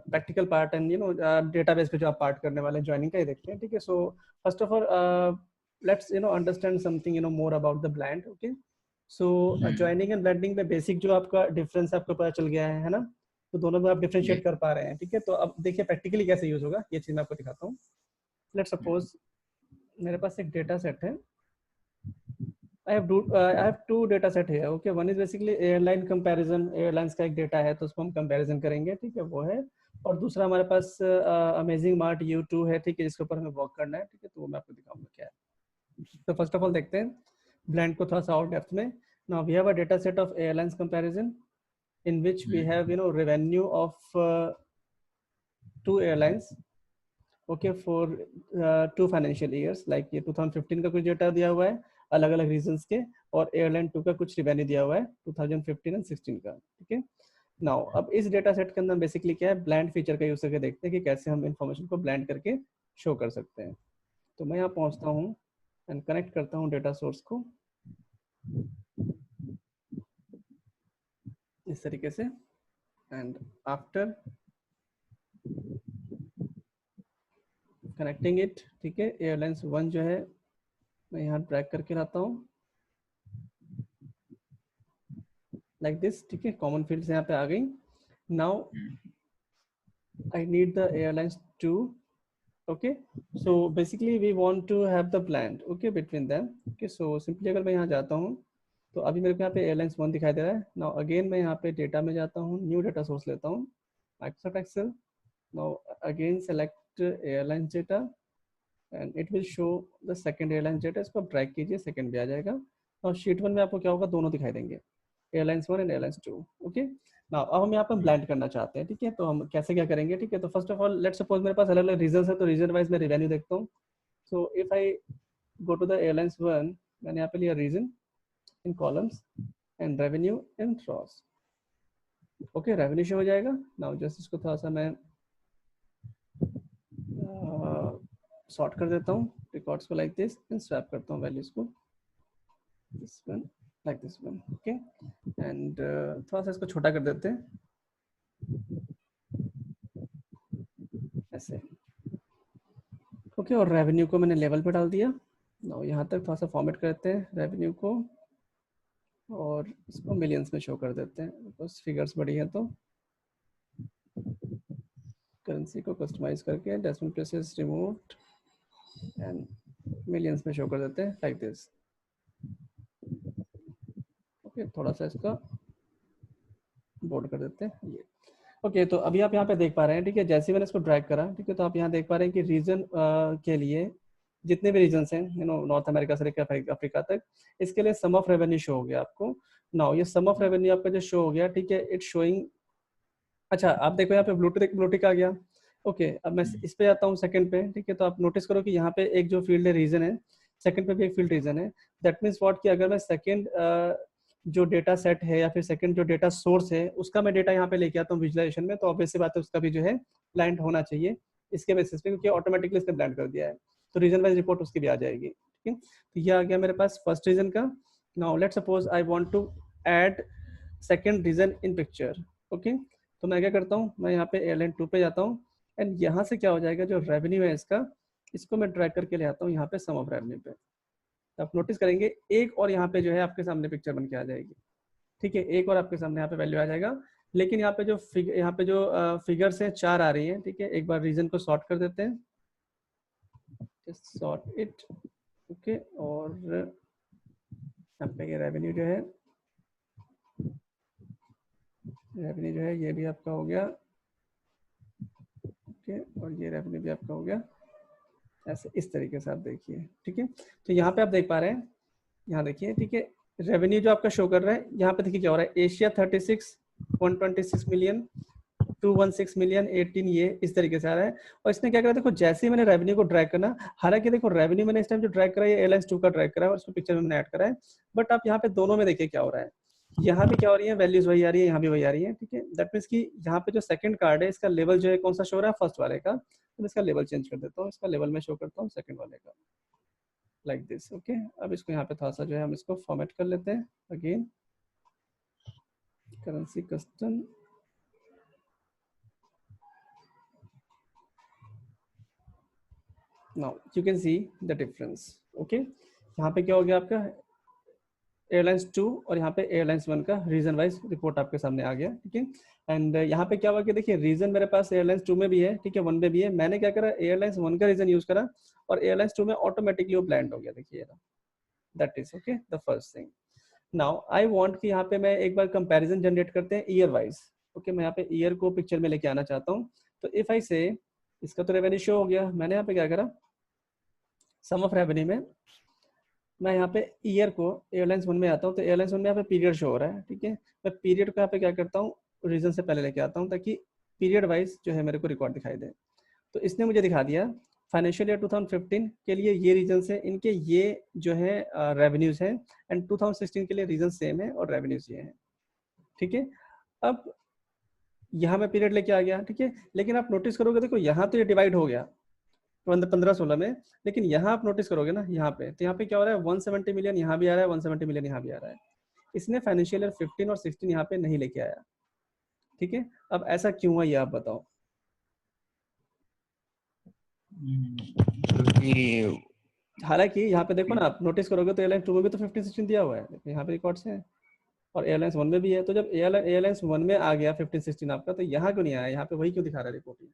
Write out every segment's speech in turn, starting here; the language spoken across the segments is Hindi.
प्रैक्टिकल पार्ट एंड डेटाबेस पे जो आप पार्ट करने वाले ज्वाइनिंग का ही देखते हैं, ठीक है। So first of all let's understand something more about the blend, okay. So joining and blending में बेसिक जो आपका डिफरेंस आपको पता चल गया है ना, तो दोनों में आप डिफरेंशिएट कर पा रहे हैं, ठीक है। तो अब देखिए प्रैक्टिकली कैसे यूज होगा, ये चीज मैं आपको दिखाता हूँ। लेट्स सपोज मेरे पास एक डेटा सेट है, I have two data set here, okay। One is basically airline comparison, airlines का एक डेटा है तो उसको हम कंपैरिजन करेंगे, ठीक है, वो है। और दूसरा हमारे पास अमेजिंग मार्ट U2 है, ठीक है, जिसके ऊपर हमें वर्क करना है, ठीक है। तो वो मैं आपको दिखाऊंगा क्या है। तो फर्स्ट ऑफ ऑल देखते हैं ब्लेंड को थोड़ा सा और डेप्थ में। Now we have a data set of airlines comparison in which we have revenue of two airlines, okay, for 2 financial years, like ये 2015 का कुछ डेटा दिया हुआ है अलग अलग रीजंस के, और एयरलाइन 2 का कुछ रिवेन्यू दिया हुआ है 2015 एंड 16 का, ठीक है। नाउ अब इस डेटा सेट के अंदर बेसिकली क्या है, ब्लेंड फीचर का यूज करके देखते हैं कि कैसे हम इंफॉर्मेशन को ब्लेंड करके शो कर सकते हैं। तो मैं यहाँ पहुँचता हूँ एंड कनेक्ट करता हूँ डेटा सोर्स को इस तरीके से, एंड आफ्टर कनेक्टिंग इट, ठीक है, एयरलाइंस 1 जो है मैं यहाँ ड्रैग करके लाता हूँ लाइक दिस, ठीक है। कॉमन फील्ड्स यहाँ पे आ गई। Now I need the airlines 2, okay। So basically we want to have the blend, okay, between them, okay। So simply अगर मैं यहाँ जाता हूँ तो अभी मेरे को यहाँ पे एयरलाइंस 1 दिखाई दे रहा है। नाउ अगेन मैं यहाँ पे डेटा में जाता हूँ, न्यू डेटा सोर्स लेता हूँ, Microsoft Excel। Now again select airlines data and it will show the second airlines data. इसको आप ड्रैग कीजिए, सेकंड भी आ जाएगा। और शीट 1 में आपको क्या होगा, दोनों दिखाई देंगे, airlines 1 and airlines 2, okay. Now अब हम यहाँ पर ब्लेंड करना चाहते हैं, ठीक है। तो हम कैसे क्या करेंगे, ठीक है। तो first of all let's suppose मेरे पास अलग अलग रीजन है, तो रीजन वाइज मैं रिवेन्यू देखता हूँ। So if I go to the airlines 1, मैंने यहाँ पे लिया region in columns and revenue in rows, okay. Revenue show हो जाएगा। नाउ जस्ट इसको थोड़ा सा मैं सॉर्ट कर देता हूँ रिकॉर्ड्स को लाइक दिस एंड स्वैप करता हूँ वैल्यूज को this one like this one, okay. And थोड़ा सा इसको छोटा कर देते हैं ऐसे, ओके। और रेवेन्यू को मैंने लेवल पे डाल दिया। नाउ यहाँ तक थोड़ा सा फॉर्मेट करते हैं रेवेन्यू को, और इसको मिलियंस में शो कर देते हैं बिकॉज फिगर्स बड़ी है। तो करेंसी को कस्टमाइज करके decimal places removed and millions में शो कर देते हैं लाइक दिस, ओके। थोड़ा सा इसका बोर्ड कर देते हैं ये, ओके। तो अभी आप यहाँ पे देख पा रहे हैं, ठीक है, जैसे ही मैंने इसको ड्रैग करा, ठीक है, तो आप यहाँ देख पा रहे हैं कि रीजन के लिए जितने भी रीजन्स हैं, नॉर्थ अमेरिका से लेकर अफ्रीका तक, इसके लिए सम ऑफ रेवेन्यू शो हो गया आपको। नाउ ये सम ऑफ रेवेन्यू आपका जो शो हो गया, ठीक है, इट शोइंग, अच्छा आप देखो यहाँ पे ब्लूटिक आ गया, ओके। अब मैं इस पे आता हूँ सेकंड पे, ठीक है। तो आप नोटिस करो कि यहाँ पे एक जो फील्ड है रीजन है, सेकंड पे भी एक फील्ड रीजन है। दैट मीन्स व्हाट कि अगर मैं सेकंड जो डेटा सेट है या फिर सेकंड जो डेटा सोर्स है उसका मैं डेटा यहाँ पे लेके आता हूँ विजुलाइजेशन में, तो ऑब्वियसली बात है उसका भी जो है ब्लेंड होना चाहिए इसके बेसिस पे, क्योंकि ऑटोमेटिकली इसने ब्लेंड कर दिया है, तो रीजन वाइज रिपोर्ट उसकी भी आ जाएगी, ठीक है। तो ये आ गया मेरे पास फर्स्ट रीजन का। Now let's suppose I want to add second region in picture, okay. तो मैं क्या करता हूँ, मैं यहाँ पे एयरलाइन 2 पे जाता हूँ एंड यहाँ से क्या हो जाएगा, जो रेवेन्यू है इसका, इसको मैं ड्रैग करके ले आता हूँ यहाँ पे सम ऑफ रेवेन्यू पे। तो आप नोटिस करेंगे एक और यहाँ पे जो है आपके सामने पिक्चर बन के आ जाएगी, ठीक है, एक और आपके सामने यहाँ पे वैल्यू आ जाएगा। लेकिन यहाँ पे जो फिगर्स हैं 4 आ रही हैं, ठीक है। एक बार रीजन को सॉर्ट कर देते हैं, जस्ट सॉर्ट इट, ओके। और यहाँ पे ये रेवेन्यू जो है ये भी आपका हो गया, ओके। और ये रेवेन्यू भी आपका हो गया, ऐसे इस तरीके से आप देखिए, ठीक है। तो यहाँ पे आप देख पा रहे हैं, यहाँ देखिए, ठीक है, रेवेन्यू जो आपका शो कर रहा है यहाँ पे देखिए क्या हो रहा है, एशिया 36 126 मिलियन 216 मिलियन 18, ये इस तरीके से आ रहा है। और इसने क्या करा, देखो जैसे ही मैंने रेवेन्यू को ड्रैग करना, हालांकि देखो रेवेन्यू मैंने इस टाइम जो ड्रैग करा है एयरलाइंस 2 का ड्रैग करा है और उसको पिक्चर में मैंने ऐड करा है, बट आप यहाँ पे दोनों में देखिए क्या हो रहा है, यहाँ भी क्या हो रही है, वैल्यूज वही आ रही है, यहाँ भी वही आ रही है, ठीक है। दैट मीन्स कि यहाँ पे जो सेकंड कार्ड है इसका लेवल जो है कौन सा शो रहा है, फर्स्ट वाले का। तो इसका लेवल चेंज कर देता हूँ, इसका लेवल में शो करता हूँ सेकंड वाले का लाइक दिस, ओके। अब इसको यहाँ पे थोड़ा सा जो है हम इसको फॉर्मेट कर लेते हैं again, currency custom now you can see the difference. Okay, यहाँ पे क्या हो गया आपका एयरलाइंस 2 और यहाँ पे एयरलाइंस 1 का रीजन वाइज रिपोर्ट आपके सामने आ गया, ठीक है। एंड यहाँ पे क्या हुआ कि देखिए रीजन मेरे पास एयरलाइंस 2 में भी है, ठीक है, 1 में भी है। मैंने क्या करा, एयरलाइंस 1 का रीजन यूज करा और एयरलाइंस 2 में ऑटोमेटिकली वो ब्लेंड हो गया, देखिए that is okay the first thing. Now I want कि यहाँ पे मैं एक बार कंपैरिजन जनरेट करते हैं ईयर वाइज। ओके, मैं यहाँ पे ईयर को पिक्चर में लेके आना चाहता हूँ। तो इफ आई से इसका तो रेवेन्यू शो हो गया, मैंने यहाँ पे क्या करा, सम ऑफ रेवेन्यू में मैं यहाँ पे ईयर को एयरलाइंस 1 में आता हूँ, तो एयरलाइंस 1 में यहाँ पे पीरियड शो हो रहा है, ठीक है। मैं पीरियड को यहाँ पे क्या करता हूँ, रीजन से पहले लेके आता हूँ ताकि पीरियड वाइज जो है मेरे को रिकॉर्ड दिखाई दे। तो इसने मुझे दिखा दिया फाइनेंशियल ईयर 2015 के लिए ये रीजन है, इनके ये जो है रेवेन्यूज हैं, एंड 2016 के लिए रीजन सेम है और रेवेन्यूज ये हैं, ठीक है। अब यहाँ मैं पीरियड लेके आ गया, ठीक है, लेकिन आप नोटिस करोगे देखो यहाँ तो ये डिवाइड हो गया 15-16 में, लेकिन यहाँ आप नोटिस करोगे ना यहाँ पे, तो यहाँ पे क्या हो रहा है 170 मिलियन यहाँ भी आ रहा है, 170 मिलियन यहाँ भी आ रहा है। इसने फाइनेंशियल ईयर 15 और 16 यहाँ पे नहीं लेके आया, ठीक है। अब ऐसा क्यों है ये आप बताओ। हालांकि यहाँ पे देखो ना, आप नोटिस करोगे तो एयरलाइंस 2 में भी तो 15-16 दिया हुआ है, यहाँ पे रिकॉर्ड्स हैं, और एयरलाइंस 1 में भी है। तो जब एयरलाइंस 1 में आ गया 15-16 आपका, तो यहाँ क्यों नहीं आया, यहाँ पे वही क्यों दिखा रहा है रिपोर्ट में।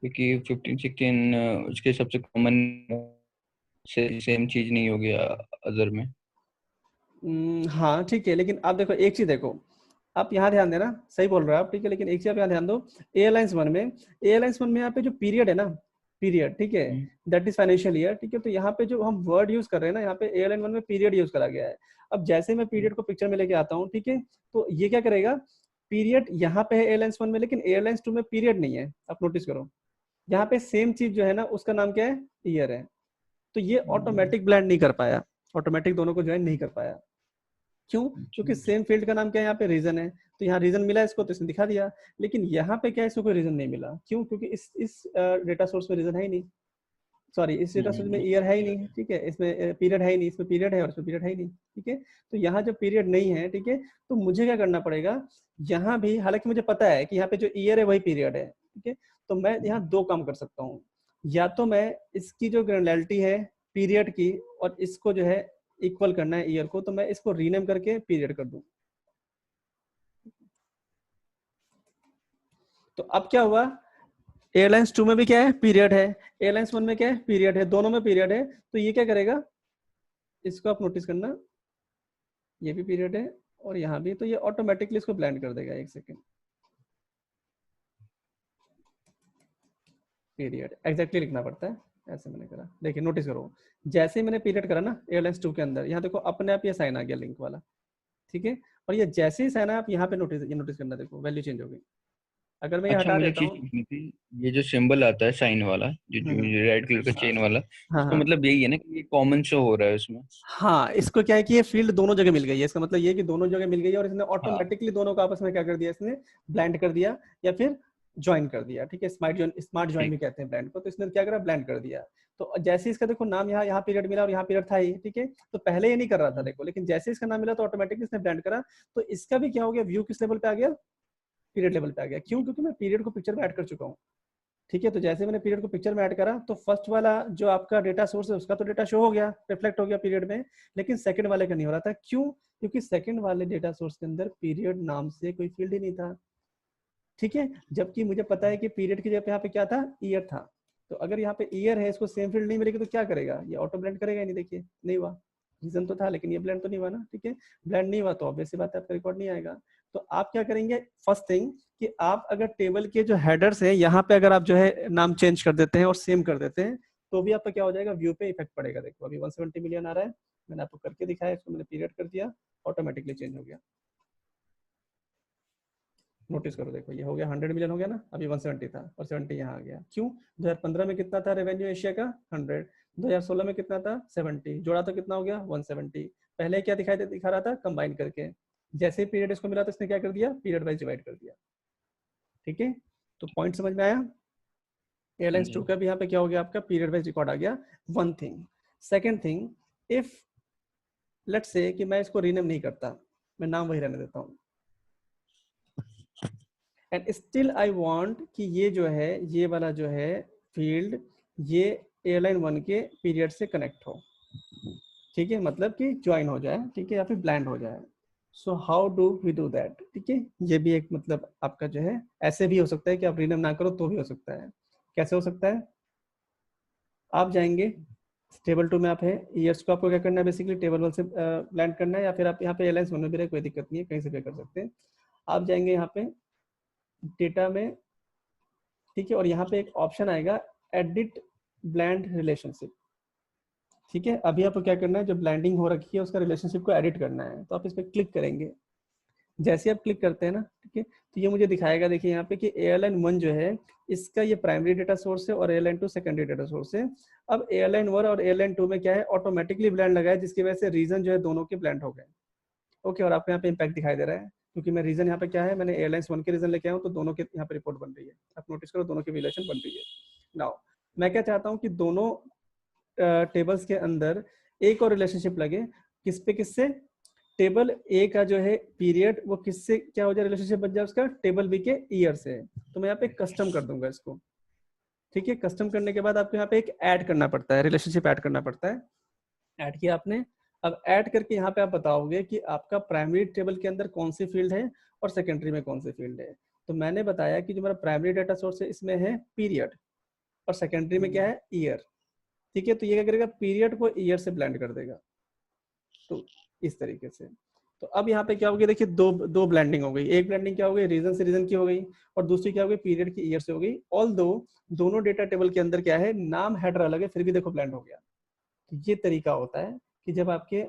क्योंकि 15-16 उसके सबसे कॉमन से सेम चीज नहीं हो गया अदर में। हाँ ठीक है, लेकिन आप देखो एक चीज देखो, आप यहाँ ध्यान देना, सही बोल रहे हो आप, ठीक है, लेकिन एक चीज आप यहाँ ध्यान दो, एयरलाइंस 1 में यहाँ पे जो पीरियड है ना, पीरियड, ठीक है, दैट इज फाइनेंशियल ईयर, ठीक है। तो यहाँ पे जो हम वर्ड यूज कर रहे हैं ना, यहाँ पे एयरलाइन 1 में पीरियड यूज करा गया है। अब जैसे मैं पीरियड को पिक्चर में लेके आता हूँ, ठीक है, तो ये क्या करेगा, पीरियड यहाँ पे है एयरलाइंस 1 में, लेकिन एयरलाइंस 2 में पीरियड नहीं है। आप नोटिस करो यहाँ पे सेम चीज जो है ना, उसका नाम क्या है, ईयर है। तो ये ऑटोमेटिक ब्लेंड नहीं कर पाया, ऑटोमेटिक दोनों को ज्वाइन नहीं कर पाया। क्यों, क्योंकि सेम फील्ड का नाम क्या है, यहाँ पे रीजन है, तो यहाँ रीजन मिला इसको तो इसने दिखा दिया। लेकिन यहाँ पे क्या है, इसको कोई रीजन नहीं मिला, क्यों, क्योंकि इस डेटा सोर्स में रीजन है ही नहीं, सॉरी इस डेटा सोर्स में ईयर है ही नहीं, ठीक है, इसमें पीरियड है ही नहीं, इसमें पीरियड है और इसमें पीरियड है ही नहीं, ठीक है। तो यहाँ जब पीरियड नहीं है, ठीक है, तो मुझे क्या करना पड़ेगा, यहाँ भी, हालांकि मुझे पता है कि यहाँ पे जो ईयर है वही पीरियड है, ठीक है, तो मैं यहाँ दो काम कर सकता हूँ। या तो मैं इसकी जो ग्रेनुलैरिटी है पीरियड की, और इसको जो है इक्वल करना है ईयर को, तो मैं इसको रीनेम करके पीरियड कर दूं। तो अब क्या हुआ, एयरलाइंस 2 में भी क्या है, पीरियड है, एयरलाइंस 1 में क्या है, पीरियड है, दोनों में पीरियड है। तो ये क्या करेगा, इसको आप नोटिस करना, ये भी पीरियड है और यहाँ भी, तो ये ऑटोमेटिकली इसको ब्लेंड कर देगा। एक सेकेंड, पीरियड एग्जैक्टली लिखना पड़ता है, ऐसे मैंने करा, देखिए नोटिस करो, जैसे ही मैंने पीरियड करा ना एयरलाइंस 2 के अंदर, यहाँ देखो अपने आप ये साइन आ गया लिंक वाला, ठीक है। और ये जैसे ही साइन आप यहाँ पे नोटिस करना, देखो वैल्यू चेंज हो गई। अगर मैं ये अच्छा, हटा मुझे एक देता चीज हूँ, पूछनी थी, ये जो सिंबल आता है साइन वाला, जो रेड कलर का चेन वाला, हाँ इसका हाँ मतलब यही है ना कि ये कॉमन शो हो रहा है उसमें? हाँ, इसको क्या है कि ये फील्ड दोनों जगह मिल गई है, इसका मतलब ये है कि दोनों जगह मिल गई है, और इसने हाँ। ऑटोमेटिकली दोनों को आपस में क्या कर दिया, इसने ब्लेंड कर दिया या फिर ज्वाइन कर दिया, ठीक है। स्मार्ट ज्वाइन भी ठीक। कहते हैं ब्लेंड को, तो इसने क्या करा, ब्लेंड कर दिया। तो जैसे इसका देखो नाम यहाँ पीरियड मिला और यहाँ पीरियड था ही, ठीक है, तो पहले ये नहीं कर रहा था देखो, लेकिन जैसे इसका नाम मिला तो ऑटोमेटिकली इसने ब्लेंड करा। तो इसका भी क्या हो गया, व्यू किस लेवल पे आ गया, पीरियड लेवल पे आ गया। क्यों, क्योंकि मैं पीरियड को पिक्चर में ऐड कर चुका हूँ, ठीक है। तो जैसे मैंने पीरियड को पिक्चर में ऐड करा, तो फर्स्ट वाला जो आपका डेटा सोर्स है उसका तो डेटा शो हो गया, रिफ्लेक्ट हो गया पीरियड में, लेकिन सेकंड वाले का नहीं हो रहा था। क्यों, क्योंकि सेकंड वाले डेटा सोर्स के अंदर पीरियड नाम से कोई फील्ड ही नहीं था, ठीक है। जबकि मुझे पता है कि पीरियड की जगह पे यहाँ पे क्या था, ईयर था। तो अगर यहाँ पे ईयर है, इसको सेम फील्ड नहीं मिलेगी तो क्या करेगा, ये ऑटो ब्लेंड करेगा ही नहीं, देखिए नहीं हुआ, रीजन तो था लेकिन ये ब्लेंड तो नहीं हुआ ना, ठीक है। ब्लेंड नहीं हुआ तो ऑब्वियस सी बात है आपका रिकॉर्ड नहीं आएगा। तो आप क्या करेंगे, फर्स्ट थिंग कि आप अगर टेबल के जो हेडर्स है यहाँ पे अगर आप जो है नाम चेंज कर देते हैं और सेम कर देते हैं, तो भी आपका क्या हो जाएगा, व्यू पे इफेक्ट पड़ेगा। देखो अभी 170 मिलियन आ रहा है, मैंने आपको करके दिखाया, इसको मैंने पीरियड कर दिया, ऑटोमेटिकली चेंज हो गया। नोटिस करो, देखो ये हो गया 100 मिलियन हो गया ना, अभी 170 था और 70 यहाँ आ गया। क्यों, 2015 में कितना था रेवेन्यू एशिया का, 100, 2016 में कितना था, 70, जोड़ा तो कितना हो गया, 170। पहले क्या दिखा रहा था, कंबाइन करके, जैसे ही पीरियड इसको मिला तो इसने क्या कर दिया, पीरियड वाइज डिवाइड कर दिया, ठीक है। तो पॉइंट समझ में आया। एयरलाइंस 2 का भी यहाँ पे क्या हो गया, आपका पीरियड वाइज रिकॉर्ड आ गया, one thing. Second thing, if let's say कि मैं इसको रीनेम नहीं करता, मैं नाम वही रहने देता हूँ, एंड स्टिल आई वांट कि ये जो है, ये वाला जो है फील्ड, ये एयरलाइन 1 के पीरियड से कनेक्ट हो, ठीक है, मतलब कि ज्वाइन हो जाए, ठीक है, या फिर ब्लेंड हो जाए। So how do we do that, ठीक है, ये भी एक मतलब आपका जो है, ऐसे भी हो सकता है कि आप रीनेम ना करो तो भी हो सकता है। कैसे हो सकता है? आप जाएंगे टेबल 2 में, आप है ईयर्स को आपको क्या करना है, बेसिकली टेबल 1 से ब्लेंड करना है, या फिर आप यहाँ पे एयरलाइंस होने भी रहे, कोई दिक्कत नहीं है, कहीं से भी कर सकते हैं। आप जाएंगे यहाँ पे डेटा में, ठीक है, और यहाँ पे एक ऑप्शन आएगा एडिट ब्लेंड रिलेशनशिप, ठीक है। अभी आपको क्या करना है, जो ब्लेंडिंग हो रखी है उसका रिलेशनशिप को एडिट करना है, तो आप इस पर क्लिक करेंगे। जैसे आप क्लिक करते हैं ना, ठीक है, तो ये मुझे दिखाएगा, देखिए यहाँ पे कि एयरलाइन 1 जो है इसका ये प्राइमरी डेटा सोर्स है और एयरलाइन 2 सेकेंडरी डेटा सोर्स है। अब एयरलाइन 1 और एयरलाइन 2 में क्या है, ऑटोमेटिकली ब्लेंड लगा है, जिसकी वजह से रीजन जो है दोनों के ब्लेंड हो गए। ओके, और आपको यहाँ पे इम्पैक्ट दिखाई दे रहा है, क्योंकि मैं रीजन यहाँ पे क्या है, मैंने एयरलाइंस 1 के रीजन लेके आया हूँ, तो दोनों के यहाँ पे रिपोर्ट बन रही है। आप नोटिस करो, दोनों की रिलेशन बन रही है। नाउ मैं क्या चाहता हूँ कि दोनों टेबल्स के अंदर एक और रिलेशनशिप लगे, किस पे, किससे, टेबल ए का जो है पीरियड वो किससे क्या हो जाए, रिलेशनशिप बन जाए उसका टेबल बी के ईयर से। तो मैं यहाँ पे कस्टम कर दूंगा इसको, ठीक है। कस्टम करने के बाद आपको यहाँ पे एक ऐड करना पड़ता है, रिलेशनशिप ऐड करना पड़ता है। ऐड किया आपने, अब ऐड करके यहाँ पे आप बताओगे कि आपका प्राइमरी टेबल के अंदर कौन सी फील्ड है और सेकेंडरी में कौन सी फील्ड है। तो मैंने बताया कि जो मेरा प्राइमरी डाटा सोर्स है इसमें है पीरियड, और सेकेंडरी में क्या है, ईयर, ठीक है। तो ये क्या करेगा, पीरियड को ईयर से ब्लेंड कर देगा, तो इस तरीके से। तो अब यहाँ पे क्या हो गया, देखिए दो ब्लेंडिंग हो गई। एक ब्लेंडिंग क्या हो गई, रीजन से रीजन की हो गई, और दूसरी क्या हो गई, पीरियड की ईयर से हो गई। ऑल दो दोनों डेटा टेबल के अंदर क्या है, नाम हेडर अलग है, फिर भी देखो ब्लेंड हो गया। तो ये तरीका होता है कि जब आपके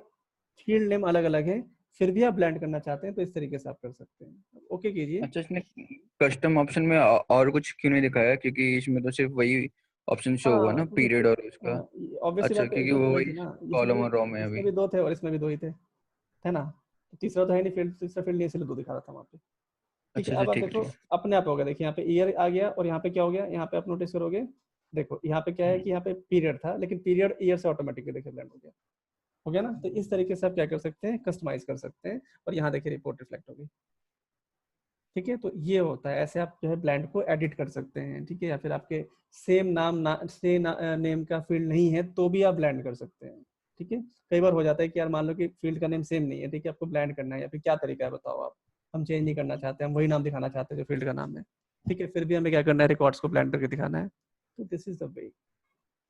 फील्ड नेम अलग अलग है फिर भी आप ब्लेंड करना चाहते हैं, तो इस तरीके से आप कर सकते हैं। ओके कीजिए। अच्छा, इसने कस्टम ऑप्शन में और कुछ क्यों नहीं दिखाया? क्योंकि इसमें तो सिर्फ वही ऑप्शन शो हुआ हाँ ना, क्योंकि पीरियड और उसका। हाँ, ऑब्वियसली अच्छा, बात है, क्योंकि इसमें भी वो दो ही थे वही ना, कॉलम और रो में है इसमें अभी। भी दो थे और इसमें भी दो ही थे, है ना। तो तीसरा तो है नहीं फील्ड, तीसरा फील्ड नहीं, इसलिए दो दिखा रहा था वहाँ पे। ठीक है, अच्छा अच्छा, अब आप ठीक है देखो ठीक है। अपने आप हो गया, देखिए यहाँ पे ईयर आ गया, और यहाँ पे क्या हो गया, यहाँ पे आप नोटिस करोगे, देखो यहाँ पे क्या है कि यहाँ पे पीरियड था, लेकिन पीरियड ईयर से ऑटोमेटिकली देखिए ब्लेंड हो गया ना। तो इस तरीके से आप क्या कर सकते हैं, कस्टमाइज कर सकते हैं, और यहाँ देखिए रिपोर्ट रिफ्लेक्ट होगी, ठीक है। तो ये होता है, ऐसे आप जो है ब्लैंड को एडिट कर सकते हैं, ठीक है। या फिर आपके सेम नेम का फील्ड नहीं है तो भी आप ब्लैंड कर सकते हैं, ठीक है। कई बार हो जाता है कि यार मान लो कि फील्ड का नेम सेम नहीं है, ठीक है, आपको ब्लैंड करना है, या फिर क्या तरीका है बताओ आप, हम चेंज नहीं करना चाहते, हम वही नाम दिखाना चाहते हैं जो फील्ड का नाम है, ठीक है, फिर भी हमें क्या करना है, रिकॉर्ड्स को ब्लैंड करके दिखाना है। तो दिस इज द वे,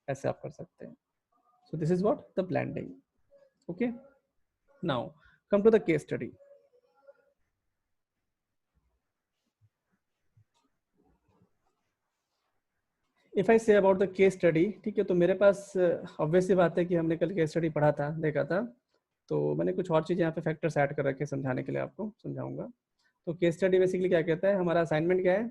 ऐसे आप कर सकते हैं। So this is what the blending. Okay, now come to the case study. If I say about the case study, ठीक है, तो मेरे पास ऑब्वियस सी बात है कि हमने कल केस स्टडी पढ़ा था, देखा था, तो मैंने कुछ और चीज़ यहाँ पे फैक्टर्स ऐड कर रखे समझाने के लिए, आपको समझाऊंगा। तो केस स्टडी बेसिकली क्या कहता है, हमारा असाइनमेंट क्या है,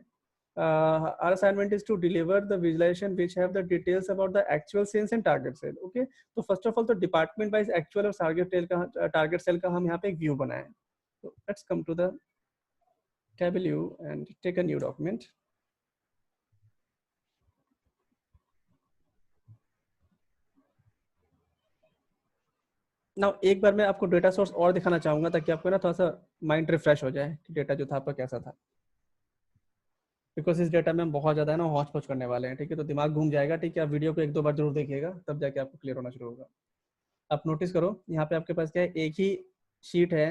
our assignment is to deliver the visualization which have the details about the actual sales and target sale. Okay, तो फर्स्ट ऑफ ऑल तो डिपार्टमेंट वाइज एक्चुअल और टारगेट सेल का हम यहाँ पे एक व्यू बनाए। तो let's come to the table view and take a new document. ना एक बार मैं आपको डेटा सोर्स और दिखाना चाहूंगा ताकि आपको ना थोड़ा सा माइंड रिफ्रेश हो जाए कि डेटा जो था आपका कैसा था, बिकॉज इस डेटा में हम बहुत ज़्यादा है ना हौच पौच करने वाले हैं, ठीक है, तो दिमाग घूम जाएगा, ठीक है। आप वीडियो को एक दो बार जरूर देखिएगा, तब जाके आपको क्लियर होना शुरू होगा। आप नोटिस करो यहाँ पे आपके पास क्या है, एक ही शीट है,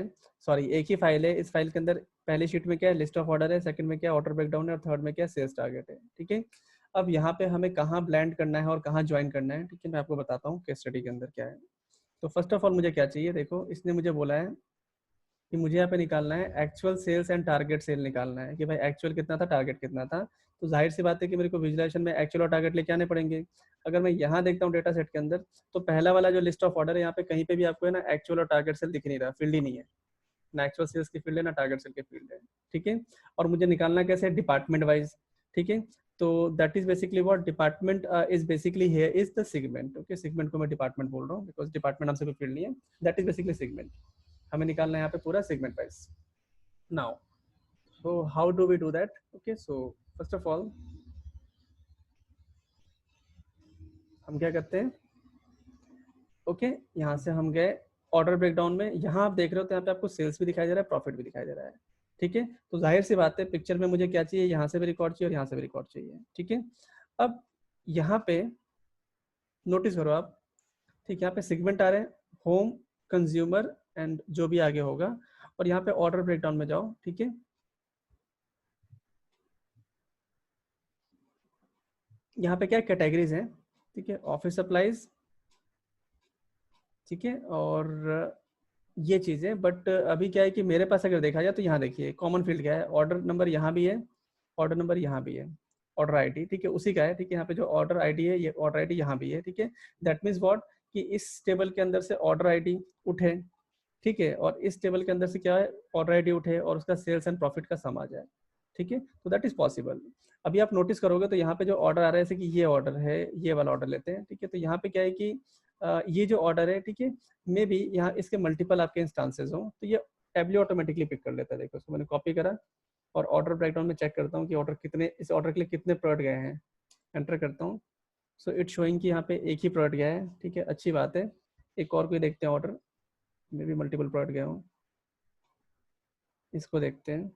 सॉरी एक ही फाइल है। इस फाइल के अंदर पहली शीट में क्या है, लिस्ट ऑफ ऑर्डर है, सेकंड में क्या है, ऑर्डर ब्रेकडाउन है, और थर्ड में क्या है, सेल्स टारगेट है, ठीक है। अब यहाँ पे हमें कहाँ ब्लेंड करना है और कहाँ ज्वाइन करना है, ठीक है, मैं आपको बताता हूँ केस स्टडी के अंदर क्या है। तो फर्स्ट ऑफ ऑल मुझे क्या चाहिए, देखो इसने मुझे बोला है कि मुझे यहाँ पे निकालना है actual sales and target sale निकालना है, कि भाई एक्चुअल कितना था, टारगेट कितना था। तो जाहिर सी बात है कि मेरे को विजुलाइजेशन में एक्चुअल और टारगेट लेके आने पड़ेंगे। अगर मैं यहाँ देखता हूँ डेटा सेट के अंदर, तो पहला वाला जो लिस्ट ऑफ ऑर्डर है, यहाँ पे कहीं पे भी आपको है ना एक्चुअल और टारगेट सेल दिख नहीं रहा, फील्ड ही नहीं है, ना एक्चुअल सेल्स की फील्ड है ना टारगेट सेल की फील्ड है, ठीक है। और मुझे निकालना कैसे, डिपार्टमेंट वाइज, ठीक है। तो that is basically what department is basically here is the segment. Okay, segment को मैं डिपार्टमेंट बोल रहा हूँ बिकॉज डिपार्टमेंट हमसे कोई फील्ड नहीं है, दैट इज बेसिकली सेगमेंट। हमें निकालना है यहाँ पे पूरा segment wise. now so how do we do that? Okay, so first of all हम क्या करते हैं, ओके यहाँ से हम गए ऑर्डर ब्रेकडाउन में, यहाँ आप देख रहे हो तो यहाँ पे आपको सेल्स भी दिखाई दे रहा है, प्रॉफिट भी दिखाई दे रहा है, ठीक है। तो जाहिर सी बात है पिक्चर में मुझे क्या चाहिए, यहाँ से भी रिकॉर्ड चाहिए और यहाँ से भी रिकॉर्ड चाहिए। ठीक है, अब यहाँ पे नोटिस करो आप, ठीक है, यहाँ पे सेगमेंट आ रहे हैं, होम, कंज्यूमर एंड जो भी आगे होगा, और यहाँ पे ऑर्डर ब्रेकडाउन में जाओ। ठीक है, यहाँ पे क्या कैटेगरीज हैं, ठीक है, ऑफिस सप्लाईज, ठीक है, और ये चीजें। बट अभी क्या है कि मेरे पास अगर देखा जाए तो यहाँ देखिए कॉमन फील्ड क्या है, ऑर्डर नंबर यहाँ भी है, ऑर्डर नंबर यहाँ भी है, ऑर्डर आईडी, ठीक है, उसी का है। ठीक है, यहाँ पे जो ऑर्डर आईडी है, ये ऑर्डर आईडी यहाँ भी है। ठीक है, दैट मीन्स व्हाट, कि इस टेबल के अंदर से ऑर्डर आईडी उठे, ठीक है, और इस टेबल के अंदर से क्या है, ऑर्डर आईडी उठे और उसका सेल्स एंड प्रॉफिट का सम आ जाए। ठीक है, तो दैट इज पॉसिबल। अभी आप नोटिस करोगे तो यहाँ पे जो ऑर्डर आ रहा है, जैसे कि ये ऑर्डर है, ये वाला ऑर्डर लेते हैं। ठीक है, तो यहाँ पे क्या है कि ये जो ऑर्डर है, ठीक है, मे बी यहाँ इसके मल्टीपल आपके इंस्टांसेस हो, तो ये टैबली ऑटोमेटिकली पिक कर लेता है। देखो, इसको मैंने कॉपी करा और ऑर्डर ब्रेकडाउन में चेक करता हूँ कि ऑर्डर कितने, इस ऑर्डर के लिए कितने प्रोडक्ट गए हैं, एंटर करता हूँ। सो इट शोइंग कि यहाँ पे एक ही प्रोडक्ट गया है। ठीक है, अच्छी बात है। एक और कोई देखते हैं order, may be multiple product गए हों, इसको देखते हैं।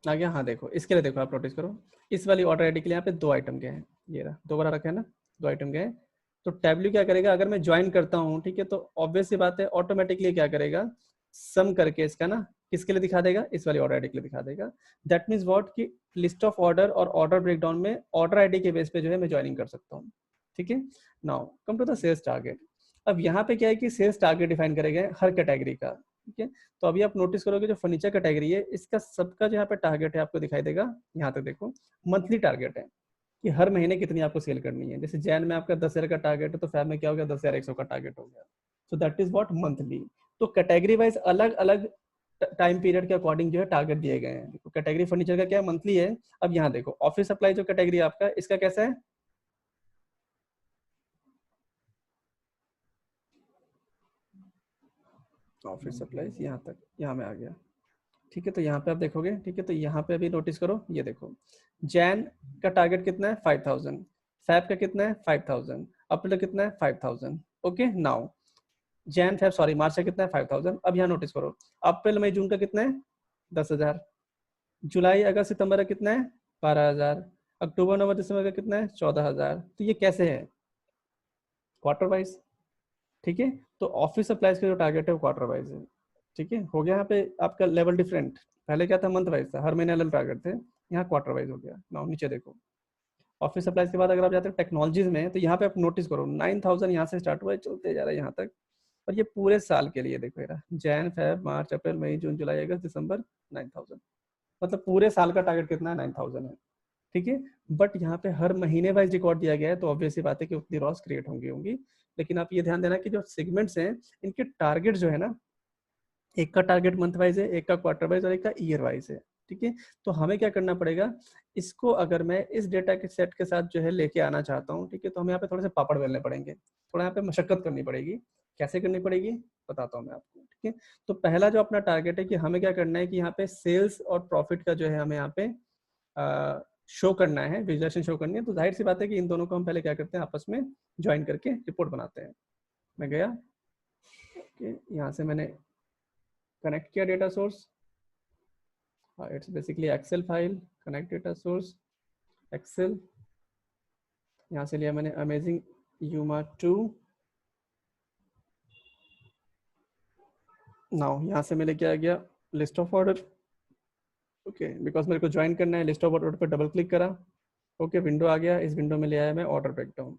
आ गया, हाँ देखो, इसके लिए देखो, आप नोटिस करो, इस वाली ऑर्डर आईडी के लिए यहाँ पे 2 आइटम गए हैं, ये रहा, दोबारा रखा है ना, 2 आइटम गए हैं। तो टैबल्यू क्या करेगा, अगर मैं ज्वाइन करता हूँ, ठीक है, तो ऑब्वियस सी बात है ऑटोमेटिकली क्या करेगा, सम करके इसका ना किसके लिए दिखा देगा, इस वाली ऑर्डर आईडी के लिए दिखा देगा। दैट मीन्स व्हाट, कि लिस्ट ऑफ ऑर्डर और ऑर्डर ब्रेकडाउन में ऑर्डर आईडी के बेस पे जो है मैं ज्वाइनिंग कर सकता हूँ। ठीक है, now come to the sales target. अब यहाँ पे क्या है कि सेल्स टारगेट डिफाइन करे गए हर कैटेगरी का। ठीक है, तो अभी आप नोटिस करोगे जो फर्नीचर कैटेगरी है, इसका सबका जो यहाँ पे टारगेट है आपको दिखाई देगा, यहाँ तक देखो, मंथली टारगेट है कि हर महीने कितनी आपको सेल करनी है। जैसे जैन में आपका 10,000 का टारगेट है, तो फैब में क्या हो गया, 10,100 का टारगेट हो गया। So that is what, monthly. तो कैटेगरी वाइज अलग अलग टाइम पीरियड के अकॉर्डिंग जो है टारगेट दिए गए हैं। देखो कैटेगरी फर्नीचर का क्या है, मंथली है। अब यहाँ देखो ऑफिस सप्लाई जो कैटेगरी आपका, इसका कैसा है, ऑफिस सप्लाईज यहाँ तक, यहाँ में आ गया। ठीक है, तो यहाँ पे आप देखोगे, ठीक है, तो यहाँ पे अभी नोटिस करो, ये देखो जैन का टारगेट कितना है, 5,000, फैब का कितना है, 5,000, अप्रैल का कितना है, 5,000। Okay, now Jan Feb sorry March का कितना है, 5,000। अब यहाँ नोटिस करो अप्रैल मई जून का कितना है, 10,000, जुलाई अगस्त सितंबर का कितना है, 12,000, अक्टूबर नवंबर दिसंबर का कितना है, 14,000। तो ये कैसे है, क्वार्टर वाइज। ठीक है, तो ऑफिस सप्लाईज का जो टारगेट है वो क्वार्टर वाइज है। ठीक है, हो गया यहाँ पे आपका लेवल डिफरेंट, पहले क्या था, मंथ वाइज था, हर महीने अलग टारगेट थे, यहाँ क्वार्टर वाइज हो गया। नाउ नीचे देखो ऑफिस सप्लाईज के बाद अगर आप जाते हैं टेक्नोलॉजीज में, तो यहाँ पे आप नोटिस करो 9,000 यहाँ से स्टार्ट हुआ है, चलते जा रहा है यहाँ तक, और ये पूरे साल के लिए देखो, ये जैन फेब मार्च अप्रैल मई जून जुलाई अगस्त दिसंबर, 9,000, मतलब पूरे साल का टारगेट कितना है, 9,000 है। ठीक है, बट यहाँ पे हर महीने वाइज रिकॉर्ड दिया गया है, तो ऑब्वियस सी बात है कि उतनी लॉस क्रिएट होंगी। लेकिन आप ये ध्यान देना कि जो सेगमेंट्स हैं, इनके टारगेट जो है ना, एक का टारगेट मंथ वाइज है, एक का क्वार्टर वाइज और एक का ईयर वाइज है। ठीक है, तो हमें क्या करना पड़ेगा, इसको अगर मैं इस डेटा के सेट के साथ जो है लेके आना चाहता हूँ, ठीक है, तो हमें यहाँ पे थोड़े से पापड़ बेलने पड़ेंगे, थोड़ा यहाँ पे मशक्कत करनी पड़ेगी। कैसे करनी पड़ेगी बताता हूँ मैं आपको। ठीक है, तो पहला जो अपना टारगेट है कि हमें क्या करना है कि यहाँ पे सेल्स और प्रॉफिट का जो है हमें यहाँ पे शो करना है, विजुअलाइजेशन शो करनी है। तो जाहिर सी बात है कि इन दोनों को हम पहले क्या करते हैं, आपस में ज्वाइन करके रिपोर्ट बनाते हैं। मैं गया, यहाँ से मैंने कनेक्ट किया data source, it's basically Excel file, connect data source Excel, यहाँ से लिया मैंने अमेजिंग यूमा 2। नाउ यहाँ से मैं लेके आ गया list of order. Okay, because मेरे को ज्वाइन करना है, लिस्ट ऑफ ऑर्डर पर डबल क्लिक करा। ओके, विंडो आ गया, इस विंडो में ले आया मैं ऑर्डर ब्रेकडाउन।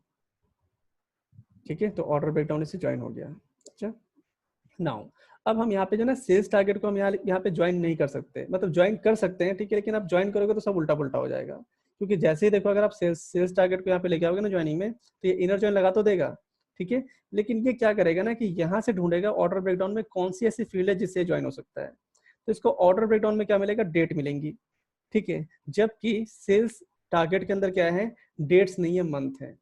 ठीक है, तो ऑर्डर ब्रेकडाउन इससे ज्वाइन हो गया। अच्छा, नाउ अब हम यहाँ पे जो ना सेल्स टारगेट को हम यहाँ पे ज्वाइन नहीं कर सकते, मतलब ज्वाइन कर सकते हैं, ठीक है, लेकिन आप ज्वाइन करोगे तो सब उल्टा पुल्टा हो जाएगा। क्योंकि जैसे ही देखो अगर आप सेल्स टारगेट को यहाँ पे लेके आओगे ना ज्वाइनिंग में, तो ये इनर ज्वाइन लगा तो देगा, ठीक है, लेकिन ये क्या करेगा ना कि यहाँ से ढूंढेगा ऑर्डर ब्रेकडाउन में कौन सी ऐसी फील्ड है जिससे ज्वाइन हो सकता है। तो इसको ऑर्डर ब्रेकडाउन में क्या मिलेगा, डेट मिलेंगी। ठीक है, जबकि सेल्स टारगेट के अंदर क्या है, डेट्स नहीं है, मंथ है।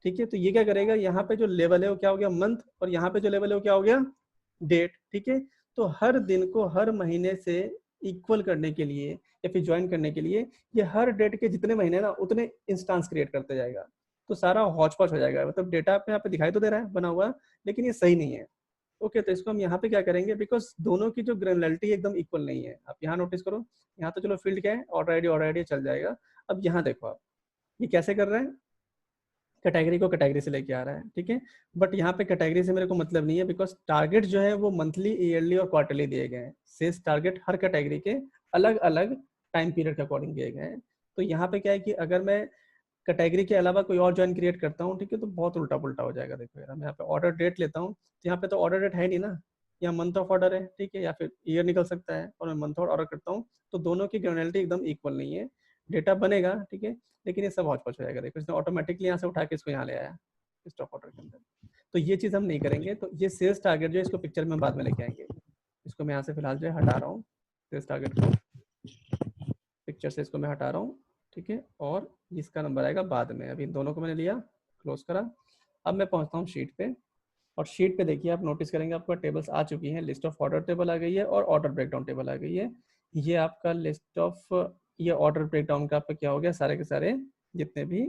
ठीक है, तो ये क्या करेगा, यहाँ पे जो लेवल है वो क्या हो गया, मंथ, और यहाँ पे जो लेवल है वो क्या हो गया, डेट। ठीक है, तो हर दिन को हर महीने से इक्वल करने के लिए या फिर ज्वाइन करने के लिए ये हर डेट के जितने महीने ना उतने इंस्टांस क्रिएट करते जाएगा। तो सारा हौच पौच हो जाएगा, मतलब डेटा आपको यहाँ पे दिखाई तो दे रहा है बना हुआ, लेकिन ये सही नहीं है। ओके, तो इसको हम यहाँ पे क्या करेंगे, बिकॉज दोनों की जो ग्रेनुलरिटी एकदम इक्वल नहीं है। आप यहाँ नोटिस करो, यहाँ तो चलो फील्ड क्या है, ऑर्डर आईडी चल जाएगा। अब यहाँ देखो आप, ये कैसे कर रहे हैं, कैटेगरी को कैटेगरी से लेके आ रहा है, ठीक है। बट यहाँ पे कैटेगरी से मेरे को मतलब नहीं है, बिकॉज टारगेट जो है वो मंथली, ईयरली और क्वार्टरली दिए गए हैं। सेल्स टारगेट हर कैटेगरी के अलग अलग टाइम पीरियड के अकॉर्डिंग दिए गए हैं। तो यहाँ पे क्या है कि अगर मैं कैटेगरी के अलावा कोई और जॉइन क्रिएट करता हूँ, ठीक है, तो बहुत उल्टा पुल्टा हो जाएगा। देखो यार, मैं यहाँ पे ऑर्डर डेट लेता हूँ, तो यहाँ पे तो ऑर्डर डेट है नहीं ना, या मंथ ऑफ ऑर्डर है, ठीक है, या फिर ईयर निकल सकता है, और मैं मंथ ऑफ ऑर्डर करता हूँ, तो दोनों की ग्रेनुलरिटी एकदम इक्वल नहीं है। डेटा बनेगा, ठीक है, लेकिन ये सब हौच पौच हो जाएगा। देखो, इसने ऑटोमेटिकली यहाँ से उठा के इसको यहाँ ले आया स्टॉक ऑर्डर के अंदर। तो ये चीज़ हम नहीं करेंगे। तो ये सेल्स टारगेट जो है, इसको पिक्चर में बाद में लेके आएंगे। इसको मैं यहाँ से फिलहाल जो है हटा रहा हूँ, सेल्स टारगेट को पिक्चर से इसको मैं हटा रहा हूँ, ठीक है। और इसका नंबर आएगा बाद में। अभी इन दोनों को मैंने लिया, क्लोज करा। अब मैं पहुँचता हूँ शीट पे, और शीट पे देखिए, आप नोटिस करेंगे आपका टेबल्स आ चुकी हैं। लिस्ट ऑफ ऑर्डर टेबल आ गई है, और ऑर्डर ब्रेकडाउन टेबल आ गई है। ये आपका लिस्ट ऑफ, ये ऑर्डर ब्रेकडाउन का आपका क्या हो गया, सारे के सारे जितने भी